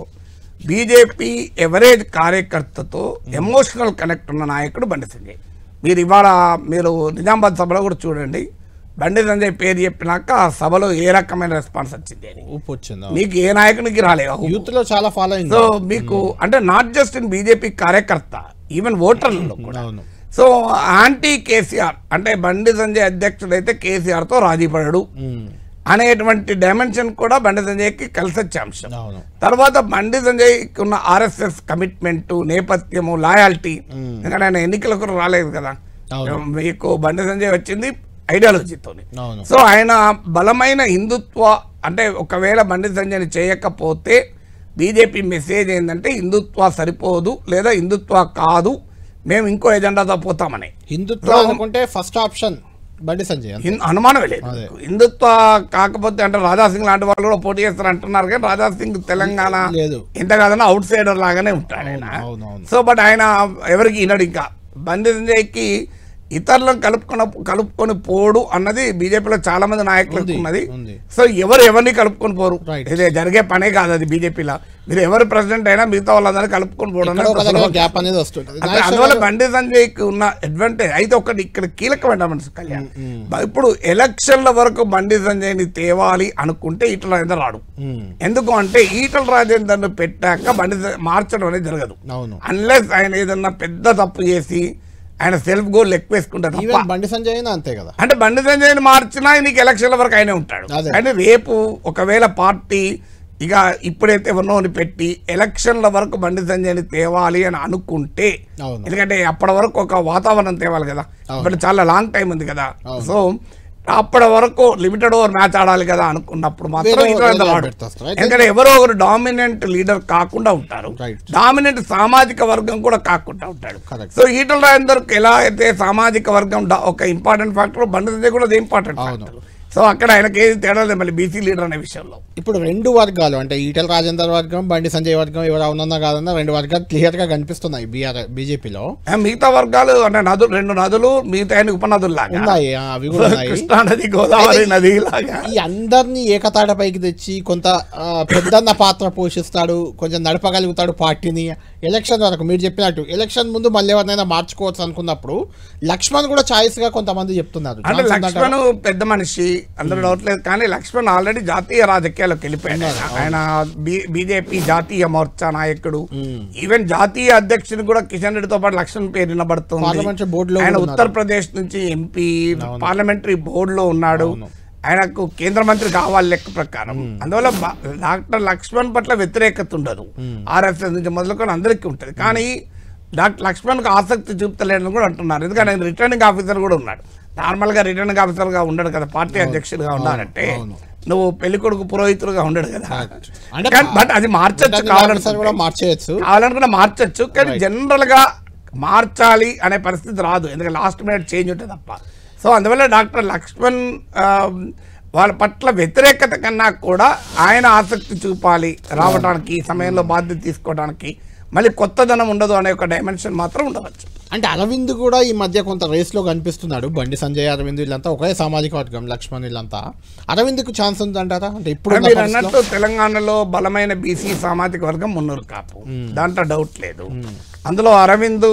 బీజేపీ ఎవరేజ్ కార్యకర్తతో ఎమోషనల్ కనెక్ట్ ఉన్న నాయకుడు బండి సంజయ్. మీరు నిజామాబాద్ సభలో కూడా చూడండి, బండి సంజయ్ పేరు చెప్పినాక ఆ సభలో ఏ రకమైన రెస్పాన్స్ వచ్చింది అని మీకు ఏ నాయకునికి రాలేదు. యూత్ లో చాలా ఫాలోయింగ్. సో మీకు అంటే నాట్ జస్ట్ ఇన్ బీజేపీ కార్యకర్త, ఈవెన్ ఓటర్లలో కూడా. సో యాంటీ కేసీఆర్ అంటే బండి సంజయ్ అధ్యక్షుడైతే కేసీఆర్తో రాజీ పడడు అనేటువంటి డైమెన్షన్ కూడా బండి సంజయ్కి కలిసి వచ్చే అంశం. తర్వాత బండి సంజయ్కి ఉన్న ఆర్ఎస్ఎస్ కమిట్మెంట్, నేపథ్యము, లాయాలిటీ. ఎందుకంటే ఆయన ఎన్నికలకు రాలేదు కదా, మీకు బండి సంజయ్ వచ్చింది ఐడియాలజీతో. సో ఆయన బలమైన హిందుత్వ అంటే ఒకవేళ బండి సంజయ్ని చేయకపోతే బీజేపీ మెసేజ్ ఏంటంటే హిందుత్వ సరిపోదు లేదా హిందుత్వ కాదు, మేము ఇంకో ఎజెండాతో పోతామని. హిందుత్వ అనుకుంటే ఫస్ట్ ఆప్షన్ బండి సంజయ్, అనుమానమే లేదు. హిందుత్వ కాకపోతే అంటే రాజాసింగ్ లాంటి వాళ్ళు కూడా పోటీ చేస్తారు అంటున్నారు, కానీ రాజాసింగ్ తెలంగాణ ఎంత కాదన్నా అవుట్ సైడర్ లాగానే ఉంటాడు ఆయన. సో బట్ ఆయన ఎవరికి వినడు. ఇంకా బండి సంజయ్కి ఇతరులను కలుపుకొని పోడు అన్నది బీజేపీలో చాలా మంది నాయకులకు ఉన్నది. సో ఎవరిని కలుపుకొని పోరు, ఇది జరిగే పనే కాదు అది బీజేపీలో. మీరు ఎవరు ప్రెసిడెంట్ అయినా మిగతా వాళ్ళందరూ కలుపుకొని పోవడం. అందువల్ల బండి సంజయ్కి ఉన్న అడ్వాంటేజ్ అయితే ఒకటి ఇక్కడ కీలకమైన మనసు కళ్యాణ్, ఇప్పుడు ఎలక్షన్ల వరకు బండి సంజయ్ని తేవాలి అనుకుంటే ఈటల రాజేందర్ రాడు. ఎందుకు అంటే ఈటల రాజేందర్ను పెట్టాక బండి మార్చడం అనేది జరగదు, అన్లెస్ ఆయన ఏదన్నా పెద్ద తప్పు చేసి ఆయన సెల్ఫ్ గోల్ ఎక్కువ వేసుకుంటారు. బండి సంజయ్ అంతే కదా, అంటే బండి సంజయ్ని మార్చినా నీకు ఎలక్షన్ల వరకు ఆయనే ఉంటాడు. కానీ రేపు ఒకవేళ పార్టీ ఇక ఇప్పుడైతే ఎవరినోని పెట్టి ఎలక్షన్ల వరకు బండి సంజయ్ని తేవాలి అని అనుకుంటే, ఎందుకంటే అప్పటి వరకు ఒక వాతావరణం తేవాలి కదా, ఇప్పుడు చాలా లాంగ్ టైం ఉంది కదా. సో అప్పటి వరకు లిమిటెడ్ ఓవర్ మ్యాచ్ ఆడాలి కదా అనుకున్నప్పుడు మాత్రం ఎందుకంటే ఎవరో ఒకరు డామినెంట్ లీడర్ కాకుండా ఉంటారు, డామినెంట్ సామాజిక వర్గం కూడా కాకుండా ఉంటాడు. సో ఈటల రాజేందర్ ఎలా అయితే సామాజిక వర్గం ఒక ఇంపార్టెంట్ ఫ్యాక్టర్, బండి సంజయ్ కూడా ఇంపార్టెంట్ ఫ్యాక్టర్. సో అక్కడ ఆయనకి ఏది తేడా లేదు మళ్ళీ బీసీ లీడర్ అనే విషయంలో. ఇప్పుడు రెండు వర్గాలు అంటే ఈటల రాజేందర్ వర్గం, బండి సంజయ్ వర్గం ఎవరు అవునన్నా కాదన్నా రెండు వర్గాలు క్లియర్ గా కనిపిస్తున్నాయి బీజేపీలో. మిగతా వర్గాలు అంటే రెండు నదులు మిగతా ఉపనదులు లాగా ఉన్నాయి, అవి కూడా కృష్ణా నది, గోదావరి నది లాగా. ఈ అందరినీ ఏకతాటపైకి తెచ్చి కొంత పెద్దన్న పాత్ర పోషిస్తాడు, కొంచెం నడపగలుగుతాడు పార్టీని. ఎలక్షన్ వరకు మీరు చెప్పినట్టు ఎలక్షన్ ముందు మళ్ళీ ఎవరినైనా మార్చుకోవచ్చు అనుకున్నప్పుడు లక్ష్మణ్ కూడా ఛాయిస్ గా కొంతమంది చెప్తున్నారు. అంటే లక్ష్మణ్ పెద్ద మనిషి, అందరూ డౌట్ లేదు, కానీ లక్ష్మణ్ ఆల్రెడీ జాతీయ రాజకీయాల్లోకి వెళ్ళిపోయాడు. ఆయన బీజేపీ జాతీయ మోర్చా నాయకుడు, ఈవెన్ జాతీయ అధ్యక్షుడు కూడా కిషన్ రెడ్డితో పాటు లక్ష్మణ్ పేరు వినబడుతుంది. ఆయన ఉత్తరప్రదేశ్ నుంచి ఎంపీ, పార్లమెంటరీ బోర్డులో ఉన్నాడు, ఆయనకు కేంద్ర మంత్రి కావాలి లెక్క ప్రకారం. అందువల్ల డాక్టర్ లక్ష్మణ్ పట్ల వ్యతిరేకత ఉండదు, ఆర్ఎస్ఎస్ నుంచి మొదలుకొని అందరికీ ఉంటుంది. కానీ డాక్టర్ లక్ష్మణ్కి ఆసక్తి చూపుతలేదని కూడా అంటున్నారు, ఎందుకంటే ఆయన రిటర్నింగ్ ఆఫీసర్ కూడా ఉన్నాడు. నార్మల్గా రిటర్నింగ్ ఆఫీసర్గా ఉండడు కదా, పార్టీ అధ్యక్షుడిగా ఉండాలంటే నువ్వు పెళ్లి కొడుకు పురోహితుడుగా ఉండడు కదా. బట్ అది మార్చచ్చు, కావాలనుకున్నా మార్చచ్చు, కానీ జనరల్ గా మార్చాలి అనే పరిస్థితి రాదు, ఎందుకంటే లాస్ట్ మినిట్ చేంజ్ ఉంటుంది తప్ప. సో అందువల్ల డాక్టర్ లక్ష్మణ్ వాళ్ళ పట్ల వ్యతిరేకత కన్నా కూడా ఆయన ఆసక్తి చూపాలి రావడానికి, ఈ సమయంలో బాధ్యత తీసుకోవడానికి, మళ్ళీ కొత్తదనం ఉండదు అనే ఒక డైమెన్షన్ మాత్రం ఉండవచ్చు. అంటే అరవింద్ కూడా ఈ మధ్య కొంత రేస్లో కనిపిస్తున్నాడు. బండి సంజయ్, అరవింద్ వీళ్ళంతా ఒకే సామాజిక వర్గం, లక్ష్మణ్ వీళ్ళంతా. అరవింద్కు ఛాన్స్ ఉందంటారా? అంటే ఇప్పుడు మీరు అన్నట్టు తెలంగాణలో బలమైన బీసీ సామాజిక వర్గం మున్నూరు కాపు, దాంట్లో డౌట్ లేదు. అందులో అరవింద్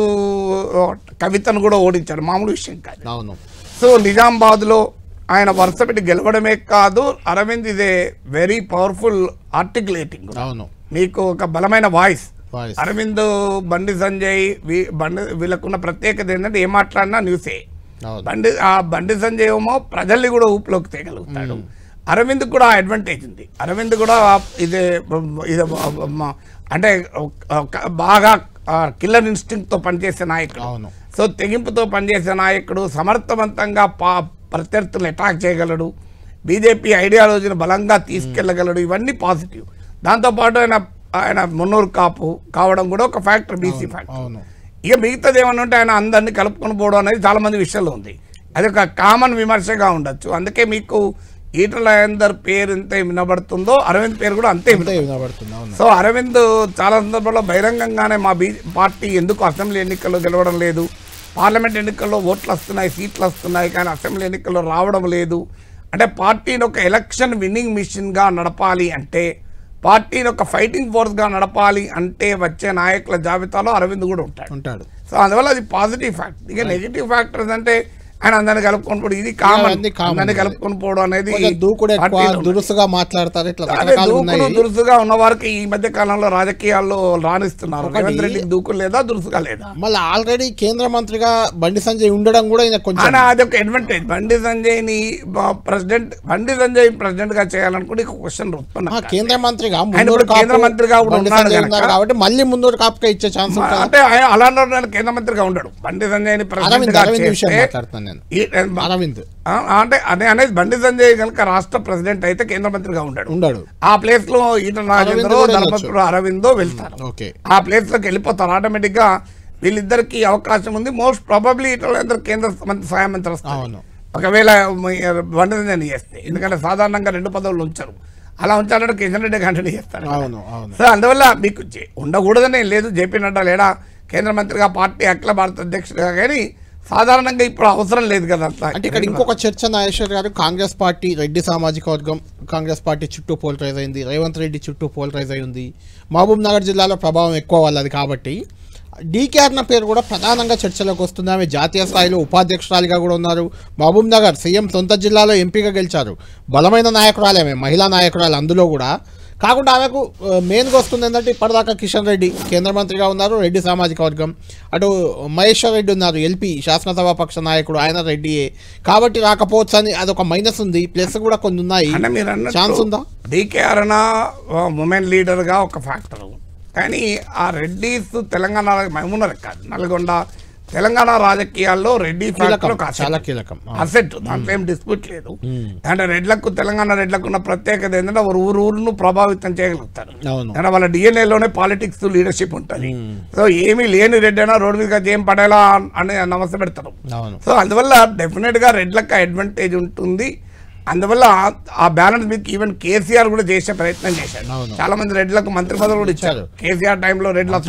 కవితను కూడా ఓడించాడు, మామూలు విషయం కాదు. అవును. సో నిజామాబాద్లో ఆయన వరుస పెట్టి గెలవడమే కాదు, Arvind is a very powerful articulating. అవును, మీకు ఒక బలమైన వాయిస్. అరవింద్, బండి సంజయ్ వీళ్ళకున్న ప్రత్యేకత ఏంటంటే ఏ మాట్లాడినా న్యూసే. బండి సంజయ్ ఏమో ప్రజల్ని కూడా ఊపిలోకి తేగలుగుతాడు. అరవింద్ కూడా అడ్వాంటేజ్ ఉంది. అరవింద్ కూడా ఇదే అంటే బాగా కిల్లర్ ఇన్స్టింక్ట్తో పనిచేసే నాయకుడు. సో తెగింపుతో పనిచేసే నాయకుడు, సమర్థవంతంగా ప్రత్యర్థులను అటాక్ చేయగలడు, బీజేపీ ఐడియాలజీని బలంగా తీసుకెళ్లగలడు. ఇవన్నీ పాజిటివ్. దాంతోపాటు ఆయన మున్నూరు కాపు కావడం కూడా ఒక ఫ్యాక్టర్, బీసీ ఫ్యాక్టర్. ఇక మిగతాది ఏమన్నా ఉంటే ఆయన అందరినీ కలుపుకొని పోవడం అనేది చాలా మంది విషయంలో ఉంది. అది ఒక కామన్ విమర్శగా ఉండొచ్చు. అందుకే మీకు ఈటల రాజేందర్ పేరు ఎంత వినబడుతుందో అరవింద్ పేరు కూడా అంతే వినబడుతుంది. సో అరవింద్ చాలా సందర్భాల్లో బహిరంగంగానే మా పార్టీ ఎందుకు అసెంబ్లీ ఎన్నికల్లో గెలవడం లేదు, పార్లమెంట్ ఎన్నికల్లో ఓట్లు వస్తున్నాయి, సీట్లు వస్తున్నాయి, కానీ అసెంబ్లీ ఎన్నికల్లో రావడం లేదు అంటే పార్టీని ఒక ఎలక్షన్ విన్నింగ్ మిషన్గా నడపాలి అంటే, పార్టీని ఒక ఫైటింగ్ ఫోర్స్గా నడపాలి అంటే వచ్చే నాయకుల జాబితాలో అరవింద్ కూడా ఉంటాడు. సో అందువల్ల అది పాజిటివ్ ఫ్యాక్టర్. ఇక నెగిటివ్ ఫ్యాక్టర్స్ అంటే ఆయన అందరినీ కలుపుకొని పోవడం, ఇది కామన్. అందరినీ కలుపుకొని పోవడం అనేది దురుసుగా ఉన్న వారికి ఈ మధ్య కాలంలో రాజకీయాల్లో రాణిస్తున్నారు. రేవంత్ రెడ్డికి దూకు లేదా, దురుసుగా లేదా. మళ్ళీ ఆల్రెడీ కేంద్ర మంత్రిగా బండి సంజయ్ ఉండడం కూడా అది ఒక అడ్వాంటేజ్. బండి సంజయ్ ప్రెసిడెంట్ గా చేయాలనుకుంటే క్వశ్చన్ ఉత్పన్నం. కేంద్ర మంత్రిగా కాబట్టి మళ్ళీ ముందు కాపుగా ఇచ్చే ఛాన్స్ అంటే అలాంటి కేంద్ర మంత్రిగా ఉండడు. బండి సంజయ్ ప్రెసిడెంట్ గా చేస్తే అంటే అనేది బండి సంజయ్ కనుక రాష్ట్ర ప్రెసిడెంట్ అయితే కేంద్ర మంత్రిగా ఉండడు. ఆ ప్లేస్ లో ఈటల రాజేందర్, ధర్మపురి అరవింద్ వెళ్తారు. ఆ ప్లేస్ లోకి వెళ్ళిపోతారు ఆటోమేటిక్ గా. వీళ్ళిద్దరికి అవకాశం ఉంది. మోస్ట్ ప్రాబబ్లీ ఈటల రాజేందర్ కేంద్ర సహాయ మంత్రి వస్తారు ఒకవేళ బండి సంజయ్ చేస్తే. ఎందుకంటే సాధారణంగా 2 పదవులు ఉంచరు. అలా ఉంచాలంటే కిషన్ రెడ్డి కంటిన్యూ చేస్తారు. సో అందువల్ల మీకు ఉండకూడదనే లేదు. జేపీ నడ్డా లేడా కేంద్ర మంత్రిగా, పార్టీ అఖిల భారత అధ్యక్షుడిగా, కానీ సాధారణంగా ఇప్పుడు అవసరం లేదు కదా. అంటే ఇక్కడ ఇంకొక చర్చ, నాగేశ్వర్ గారు, కాంగ్రెస్ పార్టీ రెడ్డి సామాజిక వర్గం కాంగ్రెస్ పార్టీ చుట్టూ పోలరైజ్ అయింది, రేవంత్ రెడ్డి చుట్టూ పోలరైజ్ అయింది. మహబూబ్ నగర్ జిల్లాలో ప్రభావం ఎక్కువ వాళ్ళది కాబట్టి డీకే అన్న పేరు కూడా ప్రధానంగా చర్చలోకి వస్తుంది. ఆమె జాతీయ స్థాయిలో ఉపాధ్యక్షురాలిగా కూడా ఉన్నారు. మహబూబ్ నగర్ సీఎం సొంత జిల్లాలో ఎంపీగా గెలిచారు. బలమైన నాయకురాలు ఆమె, మహిళా నాయకురాలు అందులో కూడా. కాకుండా ఆమెకు మెయిన్గా వస్తుంది ఏంటంటే ఇప్పటిదాకా కిషన్ రెడ్డి కేంద్ర మంత్రిగా ఉన్నారు, రెడ్డి సామాజిక వర్గం. అటు మహేశ్వర్ రెడ్డి ఉన్నారు, ఎల్పీ శాసనసభా పక్ష నాయకుడు, ఆయన రెడ్డియే కాబట్టి రాకపోవచ్చు అని అదొక మైనస్ ఉంది. ప్లస్ కూడా కొన్ని ఉన్నాయి. ఛాన్స్ ఉందా? డీకేఆర్ ఉమెన్ లీడర్గా ఒక ఫ్యాక్టర్. కానీ ఆ రెడ్డిస్ తెలంగాణ మహబూబ్నగర్ కాదు, నల్గొండ, తెలంగాణ రాజకీయాల్లో రెడ్డి ఫ్యాక్టర్ చాలా కీలకం, అసెట్. దాంట్లో ఏం డిస్ప్యూట్ లేదు. అంటే తెలంగాణ రెడ్లకు ఉన్న ప్రత్యేకత ఏంటంటే ఊరును ప్రభావితం చేయగలుగుతారు. అంటే వాళ్ళ డిఎన్ఏలోనే పాలిటిక్స్, లీడర్షిప్ ఉంటుంది. సో ఏమీ లేని రెడ్డి అయినా రోడ్డు మీద ఏం పడేలా అని నమస్తే పెడతారు. సో అందువల్ల డెఫినెట్ గా రెడ్లకు అడ్వాంటేజ్ ఉంటుంది. అందువల్ల ఆ బ్యాలెన్స్ మీకు ఈవెన్ కేసీఆర్ కూడా చేసే ప్రయత్నం చేశారు. చాలా మంది రెడ్లకు మంత్రి పదవులు కూడా ఇచ్చారు. కేసీఆర్ టైంలో రెడ్ల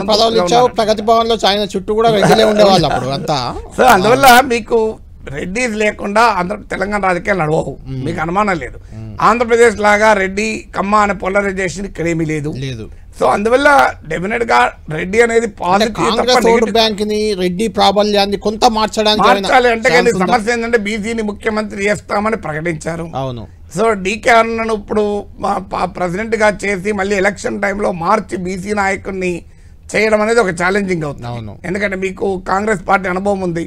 ప్రగతి భవన్ లో ఆయన చుట్టూ కూడా ఉండేవాళ్ళు అప్పుడు అంతా. సో అందువల్ల మీకు రెడ్డిస్ లేకుండా తెలంగాణ రాజకీయాలు నడవవు, మీకు అనుమానం లేదు. ఆంధ్రప్రదేశ్ లాగా రెడ్డి కమ్మ అనే పోలరైజేషన్ ఇక్కడ ఏమీ లేదు. సో అందువల్ల డెఫినెట్ గా రెడ్డి అనేది పాజిటివ్. బ్యాంక్ ని రెడ్డి ప్రాబల్యాన్ని కొంత మార్చాలి అంటే, కానీ సమస్య ఏంటంటే బీసీని ముఖ్యమంత్రి చేస్తామని ప్రకటించారు. అవును. సో డీకే అన్నను ఇప్పుడు ప్రెసిడెంట్ గా చేసి మళ్ళీ ఎలక్షన్ టైంలో మార్చి బీసీ నాయకుడిని చేయడం అనేది ఒక ఛాలెంజింగ్ అవుతుంది. ఎందుకంటే మీకు కాంగ్రెస్ పార్టీ అనుభవం ఉంది.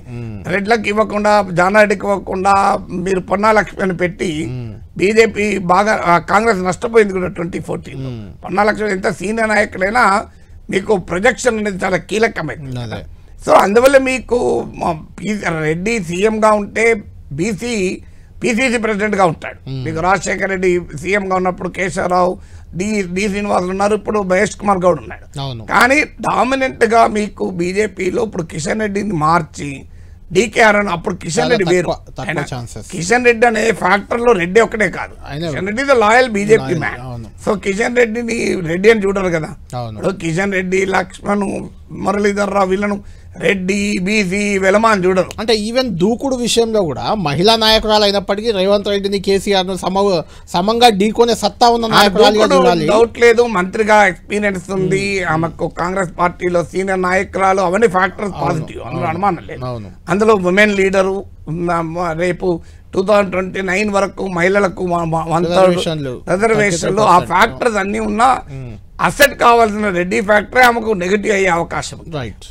రెడ్లకు ఇవ్వకుండా, జానారెడ్డికి ఇవ్వకుండా మీరు పొన్నా లక్ష్మణ్ పెట్టి బీజేపీ బాగా కాంగ్రెస్ నష్టపోయింది కూడా 2014. పొన్నా లక్ష్మణ్ ఎంత సీనియర్ నాయకుడైనా మీకు ప్రొజెక్షన్ అనేది చాలా కీలకమైంది. సో అందువల్ల మీకు రెడ్డి సీఎంగా ఉంటే పిసిసి ప్రెసిడెంట్గా ఉంటాడు. మీకు రాజశేఖర రెడ్డి సీఎంగా ఉన్నప్పుడు కేశవరావు, డి శ్రీనివాసులు ఉన్నారు, ఇప్పుడు మహేష్ కుమార్ గౌడ్ ఉన్నాడు. కానీ డామినెంట్ గా మీకు బీజేపీలో ఇప్పుడు కిషన్ రెడ్డిని మార్చి డీకేఆర్ అని అప్పుడు కిషన్ రెడ్డి వేరు. కిషన్ రెడ్డి అనే ఫ్యాక్టర్ లో రెడ్డి ఒకటే కాదు, Kishan Reddy the loyal BJP man. So Kishan రెడ్డిని రెడ్డి అని చూడరు కదా. కిషన్ రెడ్డి, లక్ష్మణ్, మురళీధర్ రావు వీళ్ళను రెడ్డి, బీసీ, వెలమా అని చూడరు. అంటే ఈవెన్ దూకుడు విషయంలో కూడా మహిళా నాయకురాలు అయినప్పటికీ రేవంత్ రెడ్డిని, కేసీఆర్ ను సమంగా ఢీకొనే సత్తా ఉన్న నాయకురాలు, డౌట్ లేదు. మంత్రిగా ఎక్స్పీరియన్స్ ఉంది ఆమెకు, కాంగ్రెస్ పార్టీలో సీనియర్ నాయకురాలు, అవన్నీ ఫ్యాక్టర్స్ పాజిటివ్, అందులో అనుమానం లేదు. అందులో ఉమెన్ లీడరు, రేపు 2029 వరకు మహిళలకు రిజర్వేషన్లు, ఆ ఫ్యాక్టర్స్ అన్ని ఉన్నా అసెట్ కావాల్సిన రెడ్డి ఫ్యాక్టరీ ఆమెకు నెగిటివ్ అయ్యే అవకాశం. రైట్.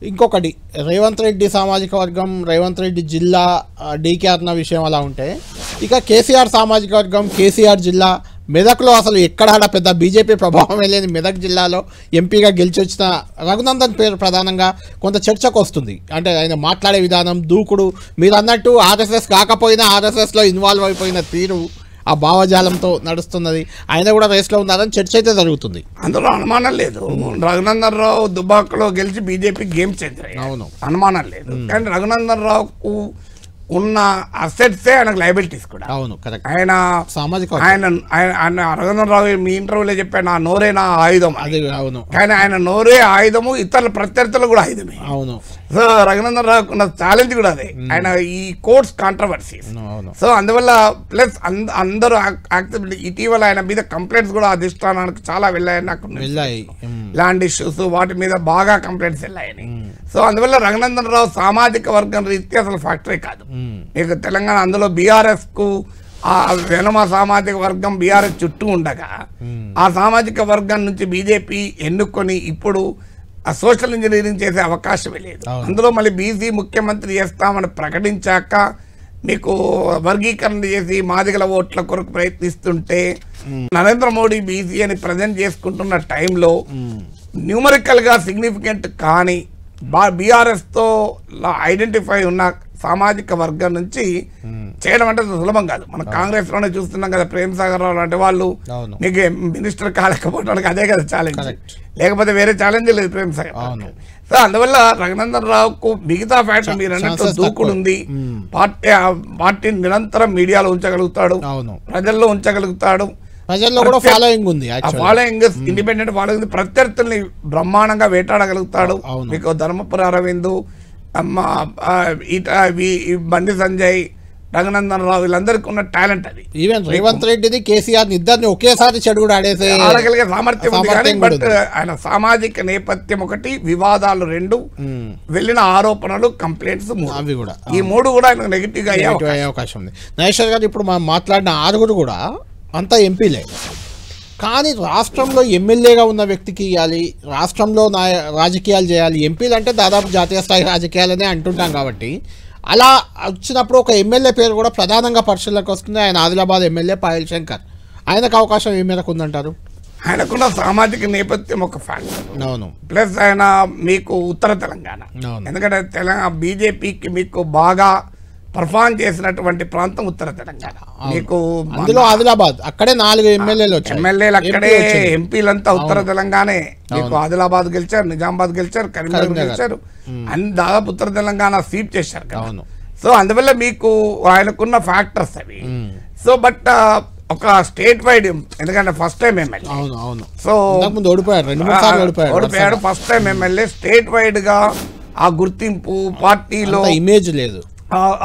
ఇంకొకటి, రేవంత్ రెడ్డి సామాజిక వర్గం, రేవంత్ రెడ్డి జిల్లా, డీకే అన్న విషయం అలా ఉంటే, ఇక కేసీఆర్ సామాజిక వర్గం, కేసీఆర్ జిల్లా, మెదక్లో అసలు ఎక్కడ పెద్ద బీజేపీ ప్రభావం లేని మెదక్ జిల్లాలో ఎంపీగా గెలిచి వచ్చిన రఘునందన్ పేరు ప్రధానంగా కొంత చర్చకు వస్తుంది. అంటే ఆయన మాట్లాడే విధానం, దూకుడు, మీరు అన్నట్టు ఆర్ఎస్ఎస్ కాకపోయినా ఆర్ఎస్ఎస్లో ఇన్వాల్వ్ అయిపోయిన తీరు, ఆ భావజాలంతో నడుస్తున్నది, ఆయన కూడా రేస్లో ఉన్నారని చర్చ అయితే జరుగుతుంది. అందులో అనుమానం లేదు. రఘునందన్ రావు దుబాకలో గెలిచి బీజేపీ గేమ్ చేంజర్, అవును, అనుమానం లేదు. కానీ రఘునందన్ రావుకు ఉన్న అసెట్సే ఆయనకు లయబిలిటీస్ కూడా. అవును, కరెక్ట్. ఆయన సామాజిక ఆయన రఘునందన్ రావు మీ ఇంటర్వ్యూలో చెప్పాడు, నా నోరే నా ఆయుధం. అది అవును. కానీ ఆయన నోరే ఆయుధము, ఇతరుల ప్రత్యర్థులు కూడా ఆయుధమే. అవును. సో రఘునందన్ రావు ఉన్న ఛాలెంజ్ కూడా అదే, ఆయన ఈ కోర్ట్స్ కాంట్రవర్సీస్. సో అందువల్ల ప్లస్ అందరూ యాక్సెప్ట్, ఇటీవల ఆయన మీద కంప్లైంట్స్ కూడా అధిష్టానానికి చాలా వెళ్ళాయని నాకు ల్యాండ్ ఇష్యూస్, వాటి మీద బాగా కంప్లైంట్స్ వెళ్ళాయని. సో అందువల్ల రఘునందన్ రావు సామాజిక వర్గం రీత్యా అసలు ఫ్యాక్టరీ కాదు. మీకు తెలంగాణ అందులో బీఆర్ఎస్ కు ఆ వెనమ సామాజిక వర్గం బీఆర్ఎస్ చుట్టూ ఉండగా, ఆ సామాజిక వర్గం నుంచి బీజేపీ ఎన్నుకొని ఇప్పుడు ఆ సోషల్ ఇంజనీరింగ్ చేసే అవకాశమే లేదు. అందులో మళ్ళీ బీసీ ముఖ్యమంత్రి చేస్తామని ప్రకటించాక మీకు వర్గీకరణ చేసి మాదిగల ఓట్ల కొరకు ప్రయత్నిస్తుంటే, నరేంద్ర మోడీ బీసీ అని ప్రజెంట్ చేసుకుంటున్న టైంలో న్యూమరికల్ గా సిగ్నిఫికెంట్ కానీ బీఆర్ఎస్ తో ఐడెంటిఫై ఉన్న సామాజిక వర్గం నుంచి చేయడం అంటే సులభం కాదు. మనం కాంగ్రెస్ లోనే చూస్తున్నాం కదా, ప్రేమ్ సాగర్ రావు లాంటి వాళ్ళు నీకు మినిస్టర్ కాలేకపోవడానికి అదే కదా ఛాలెంజ్, లేకపోతే వేరే ఛాలెంజ్ లేదు ప్రేమ్ సాగర్. సో అందువల్ల రఘునందన్ రావుకు మిగతా ఫ్యాక్టర్ మీరు అన్నట్టు దూకుడు ఉంది. పార్టీని నిరంతరం మీడియాలో ఉంచగలుగుతాడు, ప్రజల్లో ఉంచగలుగుతాడు, ప్రజల్లో కూడా ఫాలోయింగ్ ఉంది. ఫాలోయింగ్ ఇండిపెండెంట్ ఫాలోయింగ్, ప్రత్యర్థుల్ని బ్రహ్మాండంగా వేటాడగలుగుతాడు. మీకు ధర్మపురి అరవింద్, బండి సంజయ్, రఘునందన్ రావు వీళ్ళందరికీ ఉన్న టాలెంట్ అది. ఈవెన్ రేవంత్ రెడ్డిని, కేసీఆర్ ఇద్దరిని ఒకేసారి చెడు ఆడేసే ఆడగలిగే సామర్థ్యం ఉంది. కానీ బట్ ఆయన సామాజిక నేపథ్యం ఒకటి, వివాదాలు రెండు, వెళ్ళిన ఆరోపణలు, కంప్లైంట్స్ అవి కూడా, ఈ మూడు కూడా ఆయన నెగిటివ్ గా అయ్యే అవకాశం ఉంది. నాగేశ్వర్ గారు, ఇప్పుడు మనం మాట్లాడిన ఆరుగురు కూడా అంతా ఎంపీలే, కానీ రాష్ట్రంలో ఎమ్మెల్యేగా ఉన్న వ్యక్తికి ఇవ్వాలి, రాష్ట్రంలో రాజకీయాలు చేయాలి. ఎంపీలు అంటే దాదాపు జాతీయ స్థాయి రాజకీయాలనే అంటుంటాం కాబట్టి, అలా వచ్చినప్పుడు ఒక ఎమ్మెల్యే పేరు కూడా ప్రధానంగా పరిశీలనకు వస్తుంది. ఆయన ఆదిలాబాద్ ఎమ్మెల్యే పాయల్ శంకర్, ఆయనకు అవకాశం ఏ మేరకు ఉందంటారు? ఆయనకున్న సామాజిక నేపథ్యం ఒక ఫ్యాక్టర్. అవును. ప్లస్ ఆయన మీకు ఉత్తర తెలంగాణ, ఎందుకంటే తెలంగాణ బీజేపీకి మీకు బాగా పర్ఫార్మ్ చేసినటువంటి ప్రాంతం ఉత్తర తెలంగాణ. మీకు అందులో ఆదిలాబాద్, అక్కడే 4 ఎమ్మెల్యేలు అక్కడే, ఎంపీలంతా ఉత్తర తెలంగాణే. మీకు ఆదిలాబాద్ గెలిచారు, నిజామాబాద్ గెలిచారు, కరీంనగర్ గెలిచారు, అన్ని దాదాపు ఉత్తర తెలంగాణ స్వీప్ చేశారు కదా. సో అందువల్ల మీకు ఆయనకున్న ఫ్యాక్టర్స్ అవి. సో బట్ ఒక స్టేట్ వైడ్, ఎందుకంటే ఫస్ట్ టైం ఎమ్మెల్యే, సో ఓడిపోయాడు, first time MLA, state wide గా ఆ గుర్తింపు, పార్టీలో ఇమేజ్ లేదు,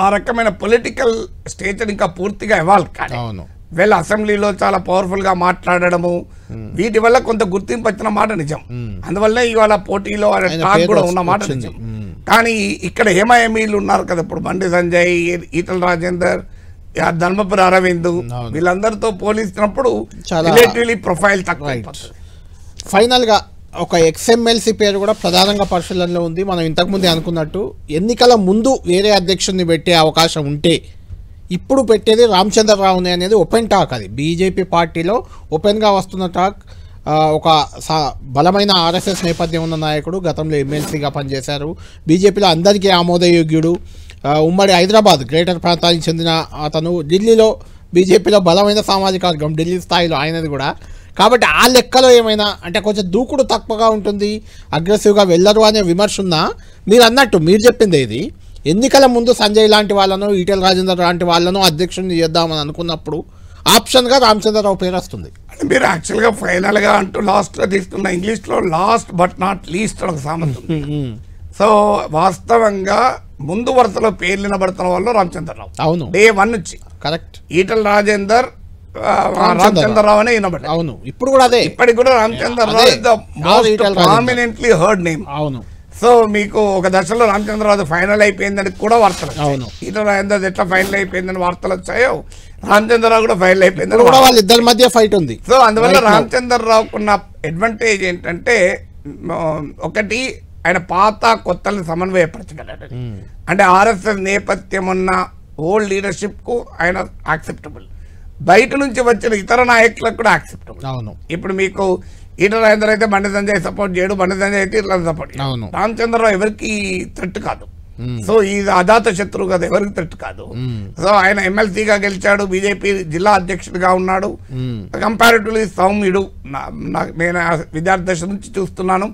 ఆ రకమైన పొలిటికల్ స్టేచర్ ఇంకా పూర్తిగా ఎవాల్వ్ కాదు. వీళ్ళ అసెంబ్లీలో చాలా పవర్ఫుల్ గా మాట్లాడడము, వీటి వల్ల కొంత గుర్తింపు వచ్చిన మాట నిజం. అందువల్ల ఇవాళ పోటీలో టాక్ కూడా ఉన్న మాట నిజం. కానీ ఇక్కడ ఏమేమీలు ఉన్నారు కదా, ఇప్పుడు బండి సంజయ్, ఈటల రాజేందర్, ధర్మపురి అరవింద్, వీళ్ళందరితో పోలిస్తున్నప్పుడు రిలేటివ్లీ ప్రొఫైల్ తక్కువ. ఫైనల్ గా ఒక ఎక్స్ఎమ్మెల్సీ పేరు కూడా ప్రధానంగా పరిశీలనలో ఉంది. మనం ఇంతకుముందే అనుకున్నట్టు ఎన్నికల ముందు వేరే అధ్యక్షుడిని పెట్టే అవకాశం ఉంటే ఇప్పుడు పెట్టేది రామచంద్రరావుని అనేది ఓపెన్ టాక్. అది బీజేపీ పార్టీలో ఓపెన్గా వస్తున్న టాక్. ఒక బలమైన ఆర్ఎస్ఎస్ నేపథ్యం ఉన్న నాయకుడు, గతంలో ఎమ్మెల్సీగా పనిచేశారు, బీజేపీలో అందరికీ ఆమోదయోగ్యుడు, ఉమ్మడి హైదరాబాద్ గ్రేటర్ ప్రాంతానికి చెందిన అతను, ఢిల్లీలో బీజేపీలో బలమైన సామాజిక వర్గం, ఢిల్లీ స్థాయిలో ఆయనది కూడా. కాబట్టి ఆ లెక్కలో ఏమైనా అంటే కొంచెం దూకుడు తక్కువగా ఉంటుంది, అగ్రెసివ్గా వెళ్ళరు అనే విమర్శ ఉన్నా, మీరు అన్నట్టు మీరు చెప్పింది ఇది ఎన్నికల ముందు సంజయ్ లాంటి వాళ్ళను, ఈటెల రాజేందర్ లాంటి వాళ్ళను అధ్యక్షుడిని చేద్దామని అనుకున్నప్పుడు ఆప్షన్గా రామచంద్రరావు పేరు వస్తుంది. అంటే మీరు యాక్చువల్గా ఫైనల్గా అంటూ లాస్ట్లో తీసుకున్న ఇంగ్లీష్లో లాస్ట్ బట్ నాట్ లీస్ట్ ఒక సామెత ఉంది. సో వాస్తవంగా ముందు వరుసలో పేర్లు వినబడుతున్న వాళ్ళు రామచంద్రరావు. అవును, డే 1 నుంచి కరెక్ట్. ఈటల రాజేందర్, రామచంద్రరావు అనే వినబడి. అవును, ఇప్పుడు కూడా అదే. ఇప్పటికి కూడా Ramachandra Rao is the most prominently heard name. అవును. సో మీకు ఒక దశలో రామచంద్రరావు ఫైనల్ అయిపోయిందని కూడా వార్తలు. అవును, ఈటల రాజేందర్ ఎట్లా ఫైనల్ అయిపోయిందని వార్తలు వచ్చాయో రామచంద్రరావు కూడా ఫైనల్ అయిపోయిందని కూడా వాళ్ళిద్దరి మధ్య ఫైట్ ఉంది. సో అందువల్ల రామచంద్రరావుకున్న అడ్వాంటేజ్ ఏంటంటే ఒకటి ఆయన పాత కొత్తల్ని సమన్వయపరచగలడు. అంటే ఆర్ఎస్ఎస్ నేపథ్యం ఉన్న ఓల్డ్ లీడర్షిప్ కు ఆయన యాక్సెప్టబుల్, బయట నుంచి వచ్చిన ఇతర నాయకులకు కూడా యాక్సెప్టబుల్. అవును, ఇప్పుడు మీకు ఈటల రాజేందర్ అయితే బండి సంజయ్ సపోర్ట్ చేయడు, బండి సంజయ్ అయితే ఇట్లా సపోర్ట్ చేయడు. రామచంద్రరావు ఎవరికి థ్రెట్ కాదు. సో ఈ అజాత శత్రువు కదా, ఎవరికి థ్రెట్ కాదు. సో ఆయన ఎమ్మెల్సీగా గెలిచాడు, బీజేపీ జిల్లా అధ్యక్షుడిగా ఉన్నాడు. కంపారిటివ్లీ సౌమ్యుడు. నేను విద్యార్థి దశ నుంచి చూస్తున్నాను.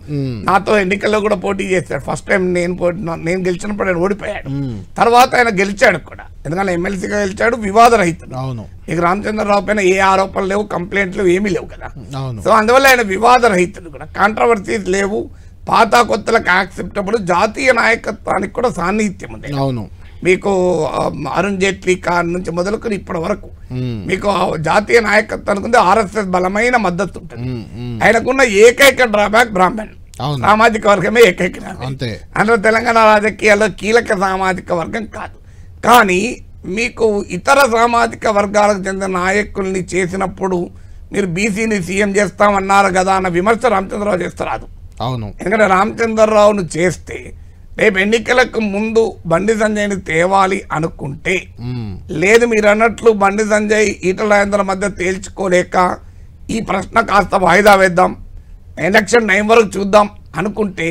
నాతో ఎన్నికల్లో కూడా పోటీ చేశాడు. ఫస్ట్ టైం నేను గెలిచినప్పుడు ఆయన ఓడిపోయాడు. తర్వాత ఆయన గెలిచాడు కూడా, ఎందుకంటే ఎమ్మెల్సీగా గెలిచాడు, వివాదరహితుడు. ఇక రామచంద్రరావు పైన ఏ ఆరోపణలు లేవు, కంప్లైంట్లు ఏమీ లేవు కదా. సో అందువల్ల ఆయన వివాదరహితుడు కూడా, కాంట్రవర్సీస్ లేవు, పాత కొత్తలకు యాక్సెప్టబుల్, జాతీయ నాయకత్వానికి కూడా సాన్నిహిత్యం ఉంది. అవును, మీకు అరుణ్ జైట్లీ కార్ నుంచి మొదలుకొని ఇప్పటి వరకు మీకు జాతీయ నాయకత్వానికి ఉంది. ఆర్ఎస్ఎస్ బలమైన మద్దతు ఉంటుంది. ఆయనకున్న ఏకైక డ్రాబ్యాక్ బ్రాహ్మణ్ సామాజిక వర్గమే ఏకైక. అందులో తెలంగాణ రాజకీయాల్లో కీలక సామాజిక వర్గం కాదు. కానీ మీకు ఇతర సామాజిక వర్గాలకు చెందిన నాయకుల్ని చేసినప్పుడు మీరు బీసీని సీఎం చేస్తామన్నారు కదా అన్న విమర్శ రామచంద్రరావు చేస్తారు. అవును, ఎందుకంటే రామచంద్రరావును చేస్తే రేపు ఎన్నికలకు ముందు బండి సంజయ్ని తేవాలి అనుకుంటే, లేదు మీరు అన్నట్లు బండి సంజయ్ ఈటల రాజేందర్ మధ్య తేల్చుకోలేక ఈ ప్రశ్న కాస్త వాయిదా వేద్దాం, ఎలక్షన్ 9 వరకు చూద్దాం అనుకుంటే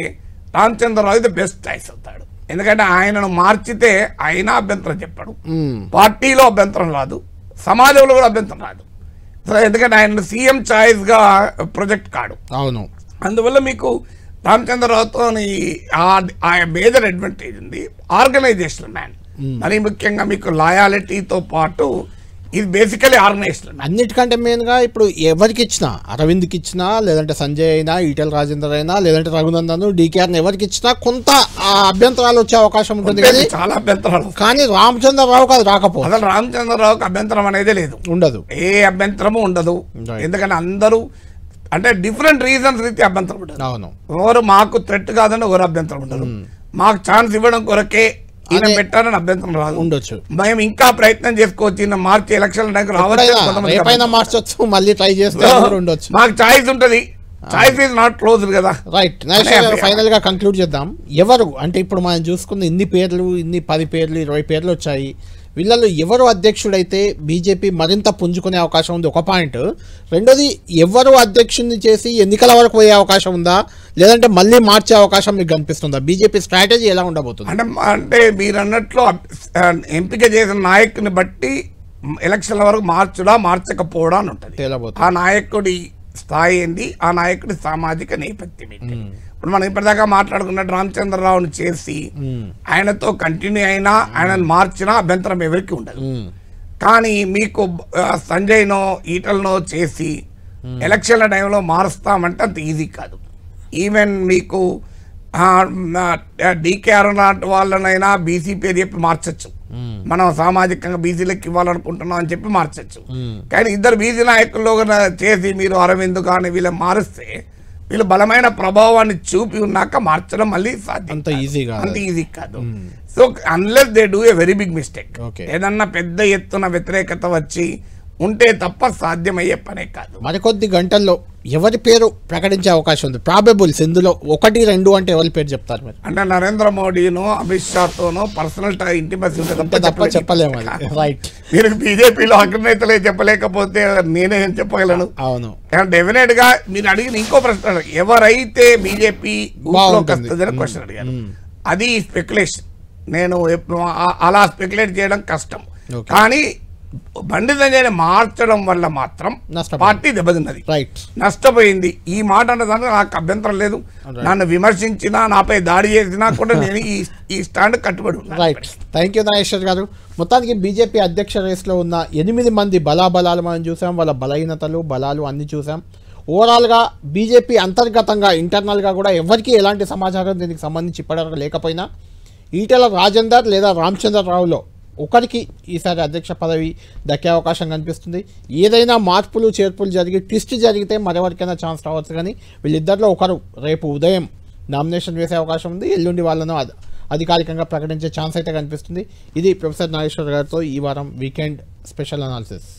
రామచంద్రరావు ఇది బెస్ట్ చాయిస్ అవుతాడు. ఎందుకంటే ఆయనను మార్చితే ఆయన అభ్యంతరం చెప్పాడు, పార్టీలో అభ్యంతరం రాదు, సమాజంలో కూడా అభ్యంతరం రాదు. సో ఎందుకంటే ఆయన సీఎం చాయిస్ గా ప్రొజెక్ట్ కాడు. అవును, అందువల్ల మీకు రామచంద్రరావుతో ఆ మేజర్ అడ్వాంటేజ్ ఉంది. ఆర్గనైజేషనల్ మ్యాన్, మరీ ముఖ్యంగా మీకు లాయాలిటీతో పాటు ఇది బేసికలీ ఆర్గనైజేషనల్. అన్నిటికంటే మెయిన్గా ఇప్పుడు ఎవరికి ఇచ్చినా, అరవింద్కి ఇచ్చినా, లేదంటే సంజయ్ అయినా, ఈటెల రాజేందర్ అయినా, లేదంటే రఘునందన్, డీకేఆర్ని ఎవరికి ఇచ్చినా కొంత అభ్యంతరాలు వచ్చే అవకాశం ఉంటుంది. చాలా అభ్యంతరాలు. కానీ రామచంద్రరావుకి అది రాకపోతే, అసలు రామచంద్రరావుకి అభ్యంతరం అనేది లేదు, ఉండదు, ఏ అభ్యంతరము ఉండదు. ఎందుకంటే అందరూ అంటే డిఫరెంట్ రీజన్స్ రీతి అభ్యంతరం ఉండదు. అవును, ఎవరు మాకు థ్రెట్ కాదని ఎవరు అభ్యంతరం ఉండదు, మాకు ఛాన్స్ ఇవ్వడం కొరకే ఈయన పెట్టాలని అభ్యంతరం రాదు, ఉండొచ్చు. మేము ఇంకా ప్రయత్నం చేసుకోవచ్చు, ఈయన మార్చి ఎలక్షన్ రావచ్చు, మార్చొచ్చు, మళ్ళీ ట్రై చేస్తే ఉండొచ్చు. మాకు చాయిస్ ఉంటుంది, చాయిస్ ఈజ్ నాట్ క్లోజ్డ్ కదా. రైట్, ఫైనల్ గా కంక్లూడ్ చేద్దాం. ఎవరు అంటే ఇప్పుడు మనం చూసుకున్న ఇన్ని పేర్లు, 10 పేర్లు 20 పేర్లు వచ్చాయి. వీళ్ళలో ఎవరు అధ్యక్షుడైతే బీజేపీ మరింత పుంజుకునే అవకాశం ఉంది, ఒక పాయింట్. రెండోది, ఎవరు అధ్యక్షుడిని చేసి ఎన్నికల వరకు పోయే అవకాశం ఉందా, లేదంటే మళ్ళీ మార్చే అవకాశం మీకు కనిపిస్తుందా? బీజేపీ స్ట్రాటజీ ఎలా ఉండబోతుంది? అంటే మీరు అన్నట్లు ఎంపిక చేసిన నాయకుని బట్టి ఎలక్షన్ల వరకు మార్చుడా మార్చకపోవడా అని ఉంటుంది. ఆ నాయకుడి స్థాయి ఏంది, ఆ నాయకుడి సామాజిక నేపథ్యం ఏంటి. ఇప్పుడు మనం ఇప్పటిదాకా మాట్లాడుకున్నట్టు రామచంద్రరావుని చేసి ఆయనతో కంటిన్యూ అయినా, ఆయనను మార్చినా అభ్యంతరం ఎవరికి ఉండదు. కానీ మీకు సంజయ్నో ఈటలనో చేసి ఎలక్షన్ల టైంలో మారుస్తామంటే అంత ఈజీ కాదు. ఈవెన్ మీకు డీకేఆర్ లాంటి వాళ్ళనైనా బీసీ పేరు చెప్పి మార్చచ్చు, మనం సామాజికంగా బీసీలకు ఇవ్వాలనుకుంటున్నాం అని చెప్పి మార్చచ్చు. కానీ ఇద్దరు బీసీ నాయకుల్లో చేసి మీరు అరవింద్ కానీ వీళ్ళని మారిస్తే వీళ్ళు బలమైన ప్రభావాన్ని చూపి ఉన్నాక మార్చడం మళ్ళీ సాధ్యం, అంత ఈజీ కాదు. So unless they do a very big mistake, ఏదన్నా పెద్ద ఎత్తున వ్యతిరేకత వచ్చి ఉంటే తప్ప సాధ్యమయ్యే పనే కాదు. మరికొద్ది గంటల్లో ఎవరి పేరు ప్రకటించే అవకాశం ఉంది? ప్రాబబుల్స్ ఇందులో 1, 2 అంటే ఎవరి పేరు చెప్తారు మీరు? అంటే నరేంద్ర మోడీనో అమిత్ షాతోనో పర్సనల్ ఇంటిమసీ ఉంటే తప్ప చెప్పలేము. రైట్, మీరు బీజేపీలో అగ్రనేతలే చెప్పలేకపోతే నేనేం చెప్పగలను? అవును, డెఫినెట్ గా మీరు అడిగిన ఇంకో ప్రశ్న, ఎవరైతే బీజేపీ వస్తుందని క్వశ్చన్ అడిగారు, అది స్పెక్యులేషన్. నేను అలా స్పెక్యులేట్ చేయడం కష్టం. కానీ బండి సంజయ్ని మార్చడం వల్ల మాత్రం నష్టపోయింది. పార్టీ దెబ్బతిన్నది, రైట్. నష్టపోయింది. ఈ మాట అన్నదానికి నాకు అభ్యంతరం లేదు. నన్ను విమర్శించినా, నాపై దాడి చేసినా కూడా నేను ఈ స్టాండ్ కట్టుబడి ఉన్నాను. రైట్. థ్యాంక్ యూ నాగేశ్వర్ గారు. మొత్తానికి బీజేపీ అధ్యక్ష రేస్లో ఉన్న 8 మంది బలాబలాలు మనం చూసాం, వాళ్ళ బలహీనతలు బలాలు అన్నీ చూసాం. ఓవరాల్గా బీజేపీ అంతర్గతంగా ఇంటర్నల్గా కూడా ఎవరికి ఎలాంటి సమాచారం దీనికి సంబంధించి ఇప్పటివరకు లేకపోయినా ఈటెల రాజేందర్ లేదా రామచంద్రరావులో ఒకరికి ఈసారి అధ్యక్ష పదవి దక్కే అవకాశం కనిపిస్తుంది. ఏదైనా మార్పులు చేర్పులు జరిగి ట్విస్ట్ జరిగితే మరెవరికైనా ఛాన్స్ రావచ్చు, కానీ వీళ్ళిద్దరిలో ఒకరు రేపు ఉదయం నామినేషన్ వేసే అవకాశం ఉంది. ఎల్లుండి వాళ్ళను అధికారికంగా ప్రకటించే ఛాన్స్ అయితే కనిపిస్తుంది. ఇది ప్రొఫెసర్ నాగేశ్వర్ గారితో ఈ వారం వీకెండ్ స్పెషల్ అనాలిసిస్.